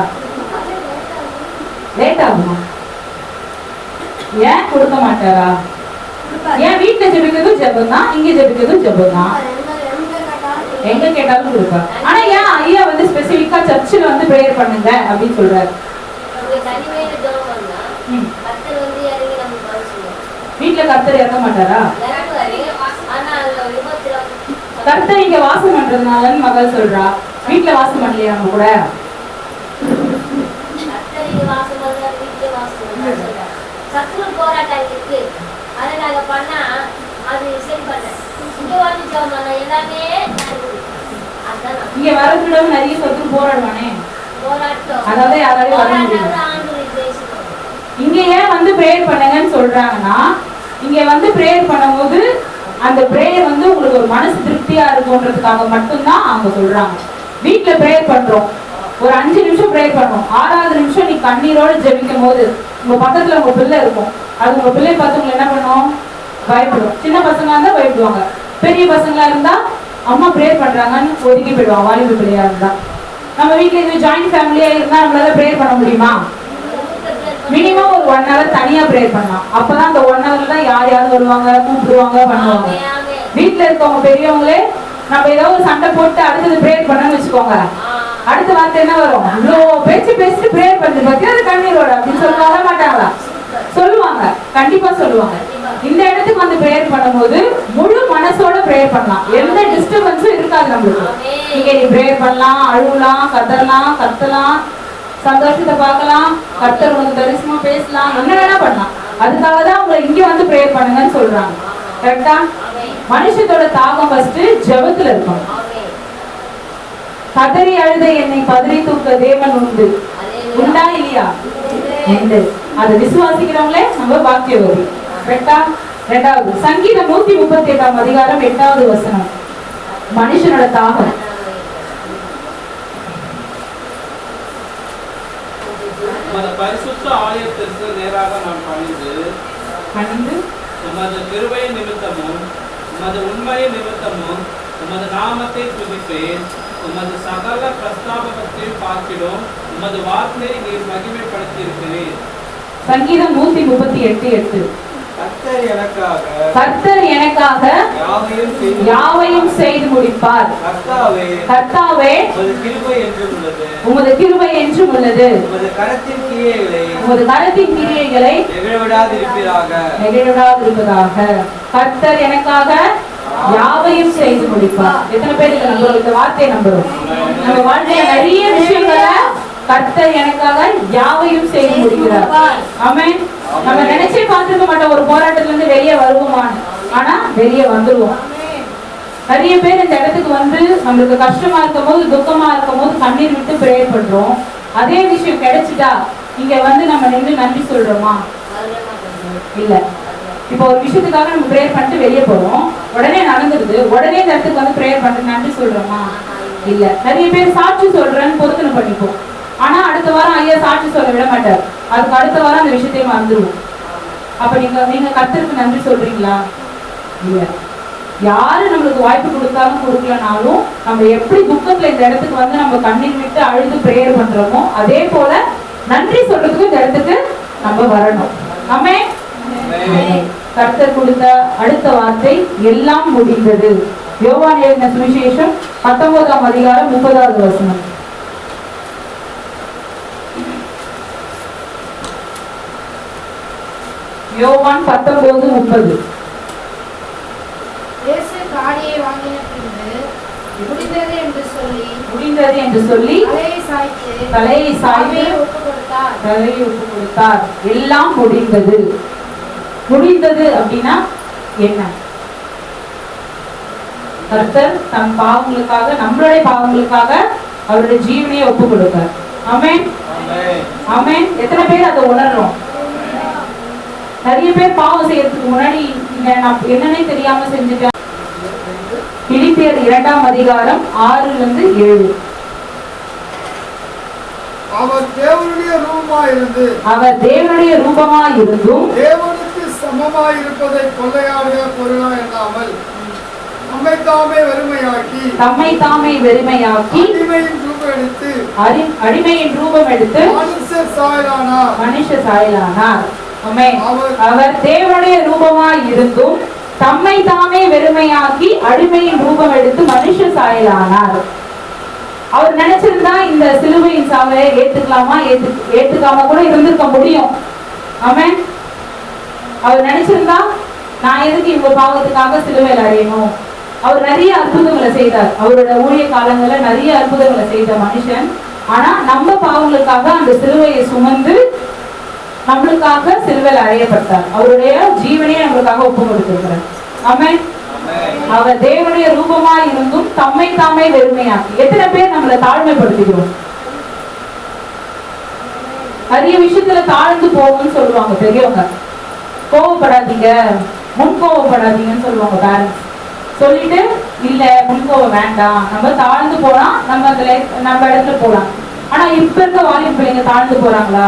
S5: லேட் ஆகுமா? ஏன் கொடுக்க மாட்டாரா? ஏன் வீட்டுல ஜெபிக்கிறதும் ஜெபம் தான், இங்க ஜெபிக்கிறதும் ஜெபம் தான், எங்க கேட்டாலும் கொடுப்பார். ஆனா ஏன் ஐயா வந்து ஸ்பெசிபிக்கா சர்ச்சில் வந்து பிரேயர் பண்ணுங்க அப்படின்னு சொல்றாரு? வீட்டுல கர்த்தர் இறங்க மாட்டாரா? கர்த்தர் இங்க வாசம் பண்றதுனாலன்னு மகள் சொல்றா. வீட்டுல வாசம் பண்ணலையா நம்ம கூட?
S6: போராட்டம் இருக்கு, அதை நாங்க பண்ணா அது சரி பண்ண இங்க வந்து எல்லாமே
S5: இங்க வரதுல நிறைய சொத்து போராடுவானே,
S6: போராட்டம்.
S5: அதாவது யாராலையும் வர முடியும். இங்க ஏன் வந்து பிரேயர் பண்ணுங்கன்னு சொல்றாங்கன்னா, இங்க வந்து பிரேயர் பண்ணும்போது அந்த பிரேயர் வந்து உங்களுக்கு ஒரு மனசு திருப்தியா இருக்கும்ன்றதுக்காக மட்டும்தான் அவங்க சொல்றாங்க. வீட்டுல பிரேயர் பண்றோம், ஒரு 5 நிமிஷம் பிரேயர் பண்ணுவோம், 6வது நிமிஷம் நீ கண்ணீரோடு ஜெபிக்கும் போது உங்க பக்கத்துல உங்க பிள்ளை இருக்கும். அது உங்க பிள்ளை பார்த்து உங்களை என்ன பண்ணும்? பயப்படும். சின்ன பசங்களா இருந்தா பயப்படுவாங்க, பெரிய பசங்களா இருந்தா அம்மா பிரேயர் பண்றாங்கன்னு ஒதுக்கி போயிடுவாங்க. வாலிப பிள்ளையா இருந்தா. நம்ம வீட்டுல இது ஜாயிண்ட் ஃபேமிலியா இருந்தா நம்மளால பிரேயர் பண்ண முடியுமா? மினிமம் ஒரு 1 hour தனியா பிரேயர் பண்ணலாம். அப்பதான் அந்த 1 hour தான் யார் யாரும் வருவாங்க, கூப்பிடுவாங்க, பண்ணுவாங்க. வீட்டுல இருக்கவங்க பெரியவங்களே நம்ம ஏதாவது சண்டை போட்டு அடுத்தது பிரேயர் பண்ணணும்னு வச்சுக்கோங்க, அடுத்த வார்த்தை என்ன வரும்? இவ்வளோ பேச்சு பேசிட்டு பிரேயர் பண்ணி பார்த்து அது கண்ணீரோட அப்படின்னு சொல்ல மாட்டாங்களா? சொல்லுவாங்க, கண்டிப்பா சொல்லுவாங்க. இந்த இடத்துக்கு வந்து பிரேயர் பண்ணும்போது முழு மனசோட பிரேயர் பண்ணலாம், எந்த டிஸ்டர்பன்ஸும் இருக்காது நம்மளுக்கு. நீங்க நீ பிரேயர் பண்ணலாம், அழுவலாம், கதறலாம், கத்தலாம், சந்தோஷத்தை பார்க்கலாம், கர்த்தர் உங்களுக்கு தரிசனமா பேசலாம், என்ன வேணா பண்ணலாம். அதுக்காக தான் உங்களை இங்க வந்து பிரேயர் பண்ணுங்கன்னு சொல்றாங்க. கரெக்டா? மனுஷத்தோட தாகம் ஃபர்ஸ்ட் ஜெபத்துல இருக்கும். கதறி அழுத என்னை பதறி தூக்க தேவன் உண்டு, உண்டா இல்லையா? உண்டு. அதை விசுவாசிக்கிறவங்களே நம்ம பாக்கியவதி. கரெக்டா? 2வது சங்கீதம் 138 அதிகாரம் 8வது வசனம். மனுஷனோட தாகம்.
S4: பரிசுத்த ஆலயத்திற்கு நேராக நான் பணிந்து உமது கிருபை நிமித்தமும் உமது உண்மை நிமித்தமும் உமது நாமத்தை துதிப்பேன். உமது சகல பிரஸ்தாபத்தையும் பார்க்கிடும் உமது வார்த்தையை நீர் மகிமைப்படுத்தி இருக்கிறேன்.
S5: சங்கீதம் 138:8. கர்த்தர் எனக்காக யாவையும் செய்து முடிப்பார். கர்த்தாவே உமது கிருபை என்றும் உள்ளது, உமது கரத்தின் கிரியைகளை நெகிழவிடாதிருப்பதாக. கர்த்தர் எனக்காக யாவையும் செய்து முடிப்பார். எத்தனை பேருக்கு நம்புறோம் இந்த வார்த்தையை? நம்புறோம். நம்ம வாழ்க்கையில நிறைய விஷயங்களை கர்த்தர் எனக்காக யாவையும் செய்து முடிக்கிறார். ஆமென். நம்ம நினைச்சே பார்த்துக்க மாட்டோம் ஒரு போராட்டத்துல இருந்து வெளியே வருவோமான்னு, ஆனா வெளியே வந்துருவோம். நிறைய பேர் இந்த இடத்துக்கு வந்து நம்மளுக்கு கஷ்டமா இருக்கும் போது, துக்கமா இருக்கும் போது கண்ணீர் விட்டு பிரேயர் பண்றோம். அதே விஷயம் கிடைச்சிட்டா இங்க வந்து நம்ம நின்று நன்றி சொல்றோமா? இல்ல. இப்போ ஒரு விஷயத்துக்காக நம்ம பிரேயர் பண்ணிட்டு வெளியே போறோம், உடனே நடந்துருது, உடனே இந்த இடத்துக்கு வந்து பிரேயர் பண்ணிட்டு நன்றி சொல்றோமா? இல்ல. நிறைய பேர் சாட்சி சொல்றேன்னு பொருத்தனை பண்ணிப்போம், ஆனா அடுத்த வாரம் ஐயா சாட்சி சொல்ல விட மாட்டார், அதுக்கு அடுத்த வாரம் அந்த விஷயத்தையும் மறந்துடுவோம். அப்ப நீங்க கர்த்தருக்கு நன்றி சொல்றீங்களா? இல்ல. யாரு நம்மளுக்கு வாய்ப்பு கொடுத்தாலும் கொடுக்கலனாலும் நம்ம எப்படி துக்கத்துல இந்த இடத்துக்கு வந்து நம்ம கண்ணீர் விட்டு அழுது பிரேயர் பண்றோமோ அதே போல நன்றி சொல்றதுக்கு இந்த இடத்துக்கு நம்ம வரணும். ஆமென். கர்த்தர் கொடுத்த அடுத்த வார்த்தை எல்லாம் முடிந்தது. யோவான் எழுதின சுவிசேஷம் 19ஆம் அதிகாரம் 30வது வசனம். யோவான் 19:30.
S1: இயேசு காடியை வாங்கின பின்பு முடிந்தது என்று சொல்லி தலையை சாய்த்து ஒப்பு கொடுத்தார்.
S5: எல்லாம் முடிந்தது. முடிந்தது அப்படின்னா என்ன? கர்த்தர் தன் பாவங்களுக்காக, நம்மளுடைய பாவங்களுக்காக அவருடைய ஜீவனையை ஒப்பு கொடுத்தார். ஆமென். ஆமென். எத்தனை பேர் அதை உணர்றோம்? நிறைய பேர் பாவம் செய்யறதுக்கு முன்னாடி நான் என்னன்னே தெரியாம செஞ்சுட்டேன். பிலிப்பியர் 2ஆம் அதிகாரம் 6-7.
S2: அவர் தேவனுடைய ரூபமாய் இருந்தும் தேவனுக்கு சமமாய் இருப்பதை கொள்ளையாடுகிற பொருளா எண்ணாமல் நம்மை தாமே வெறுமையாக்கி
S5: அடிமையின் ரூபம் எடுத்து மனுஷ சாயலானார். அவர் தேவனுடைய ரூபமாய் இருந்தும் தம்மை தாமே வெறுமையாக்கி அடிமையின் ரூபம் எடுத்து மனுஷ சாயலானார். அவர் நினைச்சிருந்தா இந்த சிலுவையின் சாவை ஏத்துக்கலாமா, ஏத்துக்காம கூட இருந்திருக்க முடியும். ஆமென். அவர் நினைச்சிருந்தா நான் எதுக்கு இவங்க பாவத்துக்காக சிலுவையில் அடையணும். அவர் நிறைய அற்புதங்களை செய்தார். அவரோட ஊழிய காலங்கள்ல நிறைய அற்புதங்களை செய்த மனுஷன். ஆனா நம்ம பாவங்களுக்காக அந்த சிலுவையை சுமந்து நம்மளுக்காக சிலுவையில் அடையப்பட்டார். அவருடைய ஜீவனையே நம்மளுக்காக ஒப்பு கொடுத்திருக்கிறார். ஆமென். அவர் தேவனுடைய ரூபமாய் இருந்தும் தம்மை தாமே வெறுமையாக்கி. எத்தனை பேர் நம்மளை தாழ்மைப்படுத்துகிறோம்? நிறைய விஷயத்துல தாழ்ந்து போகும்னு சொல்லுவாங்க பெரியவங்க. கோவப்படாதீங்க, முன்கோவப்படாதீங்கன்னு சொல்லுவாங்க பேரண்ட்ஸ். சொல்லிட்டு இல்ல முன்கோவம் வேண்டாம், நம்ம தாழ்ந்து போனா நம்ம இடத்துல போலாம். ஆனா இப்ப இருக்க வாலிப பிள்ளைங்க தாழ்ந்து போறாங்களா?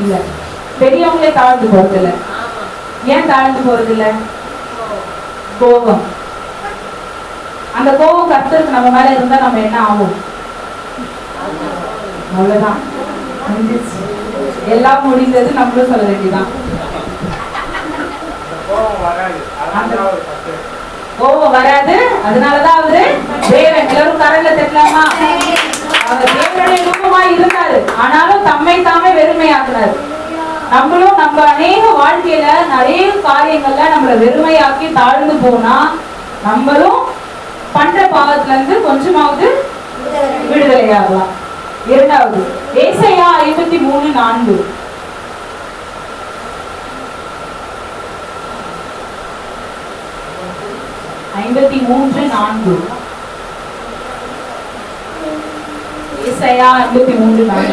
S5: இல்ல. பெரியவங்களே தாழ்ந்து போறது இல்ல. ஏன் தாழ்ந்து போறது இல்ல? கோபம். அந்த கோபம் கர்த்தருக்கு நம்ம மேல இருந்தா நம்ம என்ன ஆகும்? அவ்வளவுதான், எல்லாம் முடிந்தது. நம்மளும் சொல்ல வேண்டியதான். கோபம் வராது. அதனாலதான் அவரு தேவன். எல்லாரும் கரண்ல தட்டலாமா? அவர் தேவனுடைய ரூபமாய் இருந்தாரு, ஆனாலும் தம்மை தாமே வெறுமையாக்குனாரு. நம்மளும் நம்ம அநேக வாழ்க்கையில நிறைய காரியங்கள்ல நம்மளை வெறுமையாக்கி தாழ்ந்து போனா நம்மளும் பண்ற பாவத்துல இருந்து கொஞ்சமாவது விடுதலையாகலாம். இரண்டாவது ஏசாயா 53:4. ஏசாயா 53:4.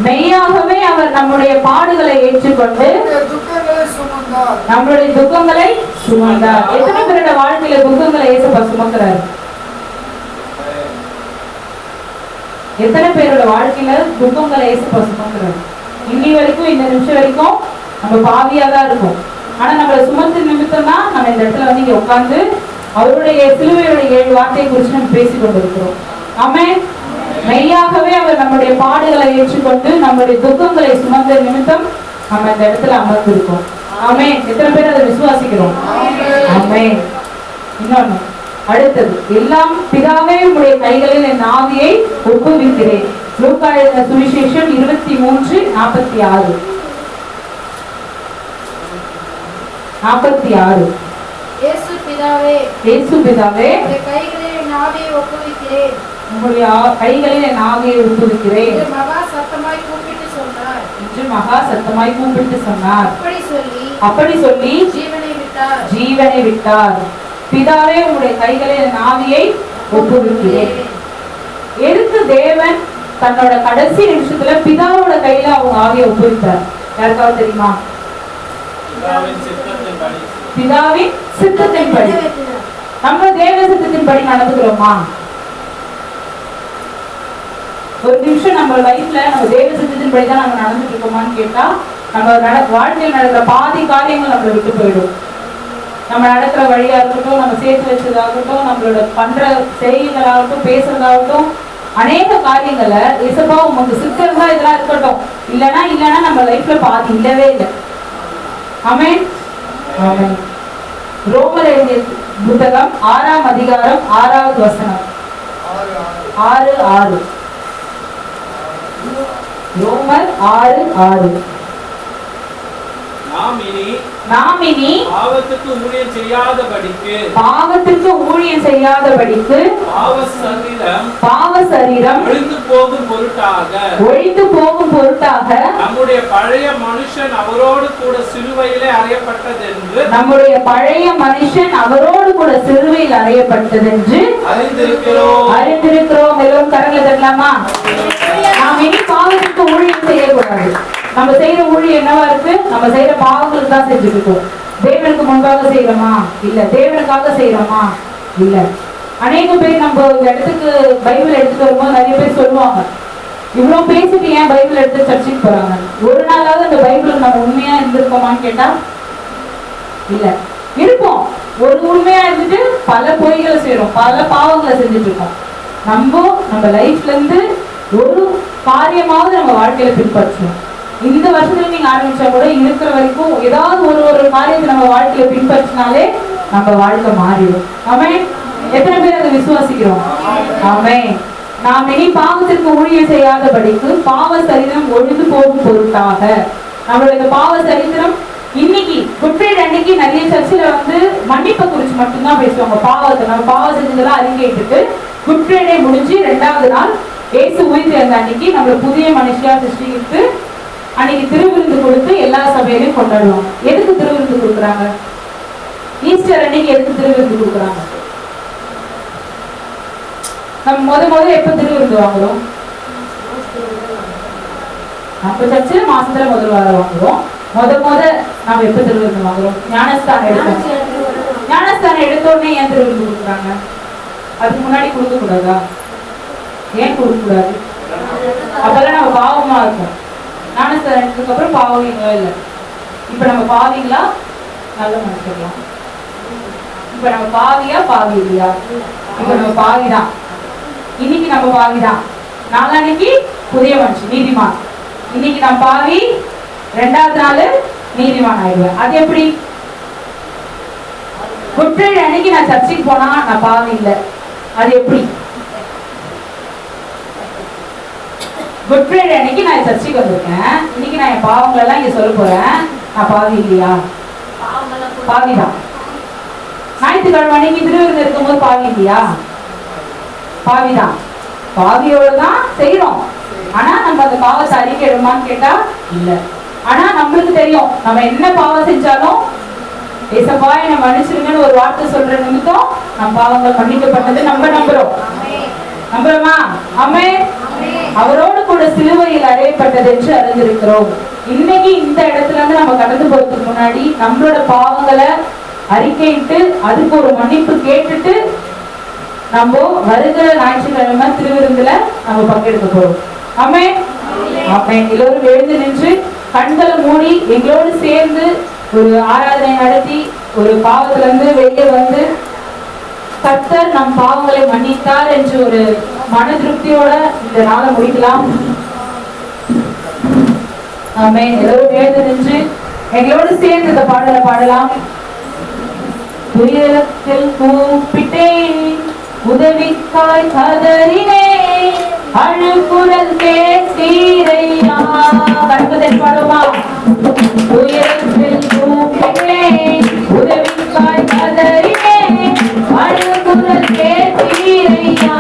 S5: மெய்யாகவே அவர் நம்முடைய பாடுகளை ஏற்றுக்கொண்டு நம்மளுடைய துக்கங்களை சுமந்தார். எத்தனை பேரோட வாழ்க்கையில துக்கங்களை ஏசப்பா சுமக்கிறார்? எத்தனை பேரோட வாழ்க்கையில துக்கங்களை ஏசப்பா சுமக்கிறார்? இன்னி வரைக்கும், இந்த நிமிஷம் வரைக்கும் நம்ம பாவியா தான் இருக்கும். ஆனா நம்மளை சுமத்து நிமித்தம் தான் நம்ம இந்த இடத்துல வந்து இங்க உட்கார்ந்து அவருடைய சிலுவையுடைய 7 வார்த்தையை குறித்து நம்ம பேசிக் கொண்டிருக்கிறோம். ஆமென். மெய்யாகவே அவர் நம்முடைய பாடுகளை ஏற்றுக்கொண்டு நம்முடைய துக்கங்களை சுமந்த நிமித்தம் நம்ம இந்த இடத்துல அமர்ந்திருக்கோம். ஆமென். எத்தனை பேர் அதை விசுவாசிக்கிறோம்? ஆமென். இன்னொன்னு, அடுத்தது, எல்லாம் பிதாவே உடைய கைகளில் என் ஆவியை ஒப்புவிக்கிறேன். லூக்கா எழுதின சுவிசேஷம் 23:46. இயேசு பிதாவே உங்களுடைய கைகளில் என் ஆவியை ஒப்புவிக்கிறேன் என்று மகா சத்தமாய் கூப்பிட்டு சொன்னார். அப்படி சொல்லி ஜீவனை விட்டார். பிதாவே உங்களுடைய கைகளில் என் ஆவியை ஒப்புவிக்கிறேன். எதுக்கு தேவன் தன்னோட கடைசி நிமிஷத்துல பிதாவோட கையில அவங்க ஆவியை ஒப்புவித்தார்? யாருக்காவது தெரியுமா? பிதாவின் சித்தத்தின்படி. நம்ம தேவ சித்தத்தின்படி நடந்துக்கிறோமா? ஒரு நிமிஷம் நம்ம லைஃப்ல நம்ம தேவ சித்தத்தின்படி தான் நம்ம நடந்துட்டு இருக்கோமான்னு கேட்டா நம்ம வாழ்க்கையில் நடக்கிற பாதி காரியங்கள் நம்மளை விட்டு போயிடும். நம்ம நடக்கிற வழியா இருக்கட்டும், நம்ம சேர்த்து வச்சதாகட்டும், நம்மளோட பண்ற செய்திகளாகட்டும், பேசுறதாகட்டும், அநேக காரியங்களை இசப்பா உங்களுக்கு சிக்கல்தான் இதெல்லாம் இருக்கட்டும், இல்லைன்னா நம்ம லைஃப்ல பாதி இல்லவே இல்லை. ஆமென். ஆமென். ரோமர் எழுதிய புத்தகம் 6ஆம் அதிகாரம் 6வது வசனம். 6:6. ரோமர் 6:6. நாம் இனி பாவத்துக்கு ஊழியம் செய்யாதபடிக்கு பாவ சரீரம் ஒழிந்து போகும் பொருட்டாக நம்முடைய பழைய மனுஷன் அவரோடு கூட சிலுவையில் அறையப்பட்டதென்று அறிந்திருக்கிறோம். எல்லோரும் கரங்களை தட்டலாமா? நாம் இனி பாவத்துக்கு ஊழியம் செய்யக்கூடாது. நம்ம செய்யற ஊழியம் என்னவா இருக்கு? நம்ம செய்யற பாவங்களுக்கு தான் செஞ்சுட்டு இருக்கோம். தேவனுக்கு முன்பாக செய்யறோமா? இல்ல. தேவனுக்காக செய்யறோமா? இல்ல. அநேக பேர் நம்ம இந்த இடத்துக்கு பைபிள் எடுத்துட்டு வரும்போது நிறைய பேர் சொல்லுவாங்க, இவ்வளவு பேசிட்டு ஏன் பைபிள் எடுத்து சர்ச்சுக்கு போறாங்க? ஒரு நாளாவது அந்த பைபிளுக்கு நம்ம உண்மையா இருந்திருக்கோமான்னு கேட்டா இல்ல. இருப்போம், ஒரு உண்மையா இருந்துட்டு பல பொய்களை செய்யறோம், பல பாவங்களை செஞ்சுட்டு இருக்கோம். நம்ம லைஃப்ல இருந்து ஒரு காரியமாவது நம்ம வாழ்க்கையில பின்பற்றணும். இந்த வருஷத்துல நீங்க ஆரம்பிச்சா கூட இருக்கிற வரைக்கும் ஏதாவது ஒரு காரியத்தை நம்ம வாழ்க்கையில பின்பற்றினாலே நம்ம வாழ்க்கை மாறிடும். ஆமென். எத்தனை பேர் அதை விசுவாசிக்கிறோம்? ஆமென். நாம் இனி பாவத்திற்கு ஊழியம் செய்யாதபடிக்கு பாவ சரித்திரம் ஒழிந்து போகும் பொருட்டாக நம்மளுடைய பாவ சரித்திரம் இன்னைக்கு குட் ஃப்ரைடே அன்னைக்கு நிறைய சர்ச்சில் வந்து மன்னிப்பை குறிச்சு மட்டும்தான் பேசுவாங்க. பாவத்தை நம்ம பாவம் செஞ்சதெல்லாம் அறிக்கையிட்டு குட் ஃப்ரைடே முடிஞ்சு 2வது நாள் ஏசு உயிர் சேர்ந்த அன்னைக்கு நம்மள புதிய மனுஷியா சிருஷ்டித்து அன்னைக்கு திருவிருந்து கொடுத்து எல்லா சபையிலையும் கொண்டாடுவாங்க. எதுக்கு திருவிருந்து கொடுக்குறாங்க? ஈஸ்டர் அன்னைக்கு எதுக்கு திருவிருந்து கொடுக்குறாங்க? நம்ம முத எப்ப திருவிருந்து வாங்குறோம்? நம்ம சர்ச்சில் மாசத்துல முதல் வாரம் வாங்குறோம். முத நாம எப்ப திருவிருந்து வாங்குறோம்? ஞானஸ்தானம் எடுத்தோம். ஞானஸ்தானம் எடுத்தோடனே ஏன் திருவிருந்து கொடுக்குறாங்க? அதுக்கு முன்னாடி கொடுக்க கூடாதா? ஏன் கொடுக்க கூடாது? அப்பெல்லாம் நம்ம பாவமா இருக்கும். ஞானஸ்தானம் எடுத்ததுக்கு அப்புறம் பாவீங்களா? இல்லை. இப்ப நம்ம பாவீங்களா? நல்ல மனுஷங்களா? இப்ப நம்ம பாவியா பாவி இல்லையா? இப்ப நம்ம பாவிதான். இன்னைக்கு நம்ம பாவிதான், நாளைக்கு புதிய மனுஷன் நீதிமான். இன்னைக்கு நம்ம பாவி, 2வது நாள் நீதிமான் ஆயிடுவேன். அது எப்படி? குட் ஃப்ரைடே அன்னைக்கு நான் சர்ச்சுக்கு போனா நான் பாவி இல்லை, அது எப்படி? குட் ஃப்ரைடே அன்னைக்கு நான் சர்ச்சுக்கு வந்திருக்கேன், இன்னைக்கு நான் என் பாவங்கள் எல்லாம் இங்க சொல்ல போறேன், நான் பாவி இல்லையா? பாவிதான். ஞாயிற்றுக்கிழமை அன்னைக்கு திருவிருந்து இருக்கும்போது பாவி இல்லையா? பாவிதான். பாவியோட தான் செய்யறோம். ஆனா நம்ம அந்த பாவத்தை அறிக்கையிடுமான்னு கேட்டா இல்ல. ஆனா நம்மளுக்கு தெரியும், நம்ம என்ன பாவம் செஞ்சாலும் ஏசப்பா என்னை மன்னிச்சிருங்கன்னு ஒரு வார்த்தை சொல்ற நிமித்தம் நம் பாவங்கள் மன்னிக்கப்பட்டது நம்ம நம்புறோம். நம்புறோமா? ஆமென். அவரோடு கூட சிலுவையில் அறையப்பட்டது என்று அறிந்திருக்கிறோம். இன்னைக்கு இந்த இடத்துல இருந்து நம்ம கடந்து போறதுக்கு முன்னாடி நம்மளோட பாவங்களை அறிக்கையிட்டு அதுக்கு ஒரு மன்னிப்பு கேட்டுட்டு நம்ம வருகிற ஞாயிற்றுக்கிழமை திருவிருந்துல நம்ம பங்கெடுக்க போறோம். ஆமென். ஆமென். எல்லோரும் எழுந்து நின்று கண்களை மூடி எங்களோடு சேர்ந்து ஒரு ஆராதனை நடத்தி ஒரு பாவத்துல இருந்து வெளியே வந்து கர்த்தர் நம் பாவங்களை மன்னித்தார் என்று ஒரு மன திருப்தியோட இந்த நாளை முடிக்கலாம். ஆமென். எல்லோரும் எழுந்து நின்று எங்களோடு சேர்ந்து இந்த பாடலை பாடலாம். துயரத்தில் கூப்பிட்டேன், உதவிக்காய் கதறினேன், அழுகுரல் கேட்டீரையா. கண்பதை பாடுமா? துயரத்தில் கூப்பிட்டேன், உதவிக்காய் கதறினேன், அழுகுரல் கேட்டீரையா.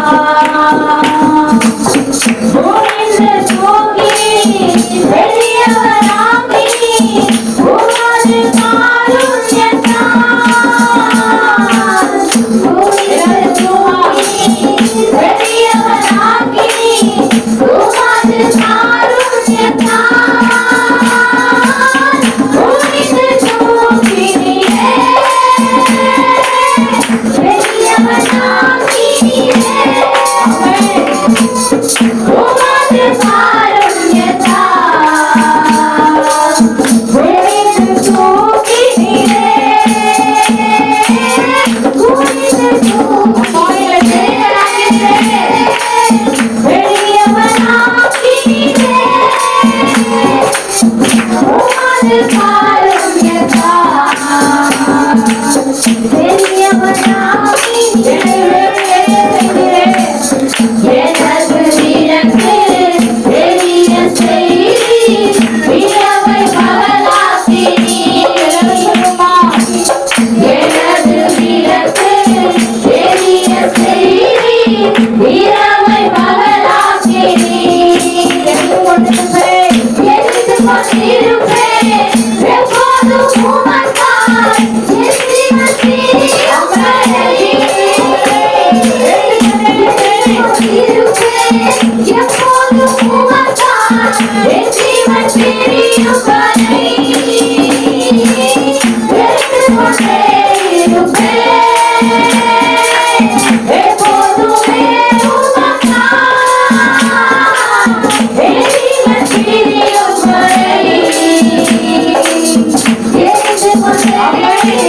S5: Amen.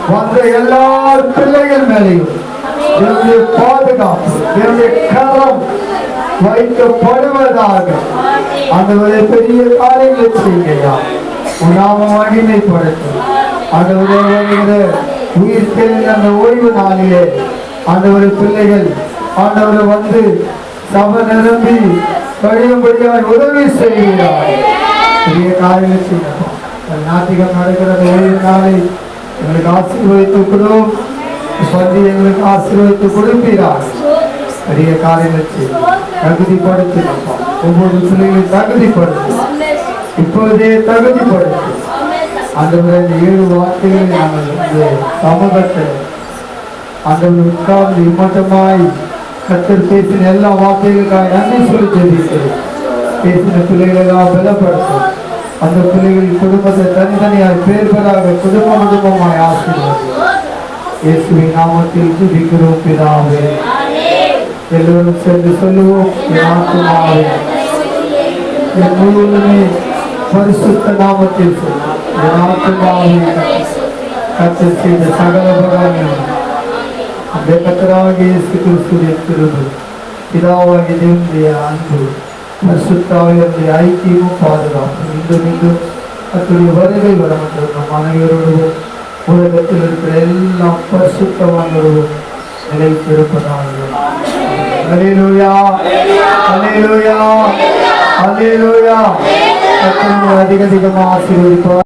S2: வந்த எல்லா பிள்ளைகள் மேலையும் என்னுடைய பாதுகாப்பு என்னுடைய கரம் வைக்கப்படுவதாக அந்த பெரிய காரியங்களை செய்யா நாம மகிமைப்படுத்தும் அந்த உயிர் தெரிந்த அந்த ஓய்வு நாளிலே அந்த பிள்ளைகள் ஆண்டவரை வந்து சபை நிரம்பி கழியும்படியாக உதவி செய்கிறார். பெரிய காரியங்களை செய்யணும். நாட்டிகம் நடக்கிற ஓய்வு நாளை எங்களுக்கு ஆசீர்வதித்து கொடும். எங்களுக்கு ஆசீர்வதித்து கொடுப்பீரார். பெரிய காரியத்தை தகுதிப்படுத்தினப்பா. ஒவ்வொரு பிள்ளைகளையும் தகுதிப்படுத்தும். இப்போதே தகுதிப்படுத்தும்.
S7: ஆண்டவரே இந்த 7 வார்த்தைகளை நாங்கள் இந்த சமூகத்தில் ஆண்டவர் உட்கார்ந்து இம்மட்டமாய் கர்த்தர் பேசின எல்லா வார்த்தைகளுக்காக நன்றி சொல்லி ஜெபிக்கிறேன். பேசின பிள்ளைகளெல்லாம் பலப்படுத்தும். அந்த பிள்ளைகள் குடும்பத்தை தனித்தனியாய் பேர்பதாக குடும்பமாய் ஆசீர்வதியும். இயேசுவின் நாமத்தில் ஜெபிக்கிறோம் பிதாவே. எல்லோரும் சென்று சொல்லுவோம், என் ஆத்துமாவே என் முழுவதுமே பரிசுத்த நாமத்தில் சொல்லும். என் ஆத்துமாவே கர்த்தர் செய்த சகல உபகாரங்களும் அந்த கர்த்தராகிய இயேசு கிறிஸ்துவின் கிருபை, பிதாவாகிய தேவனுடைய அன்பு, பரிசுத்த ஆவியானவருடைய ஐக்கியமும் பாதுகாப்பும் மீண்டும் கர்த்தருடைய வருகை வரமட்டும் நம் அனைவரோடும் உலகத்தில் இருக்கிற எல்லாம் பரிசுத்தவான்களோடும் நிலைத்திருப்பதாக. அல்லேலூயா, அல்லேலூயா, அல்லேலூயா. கர்த்தர் அதிகமாக ஆசீர்வதிப்பார்.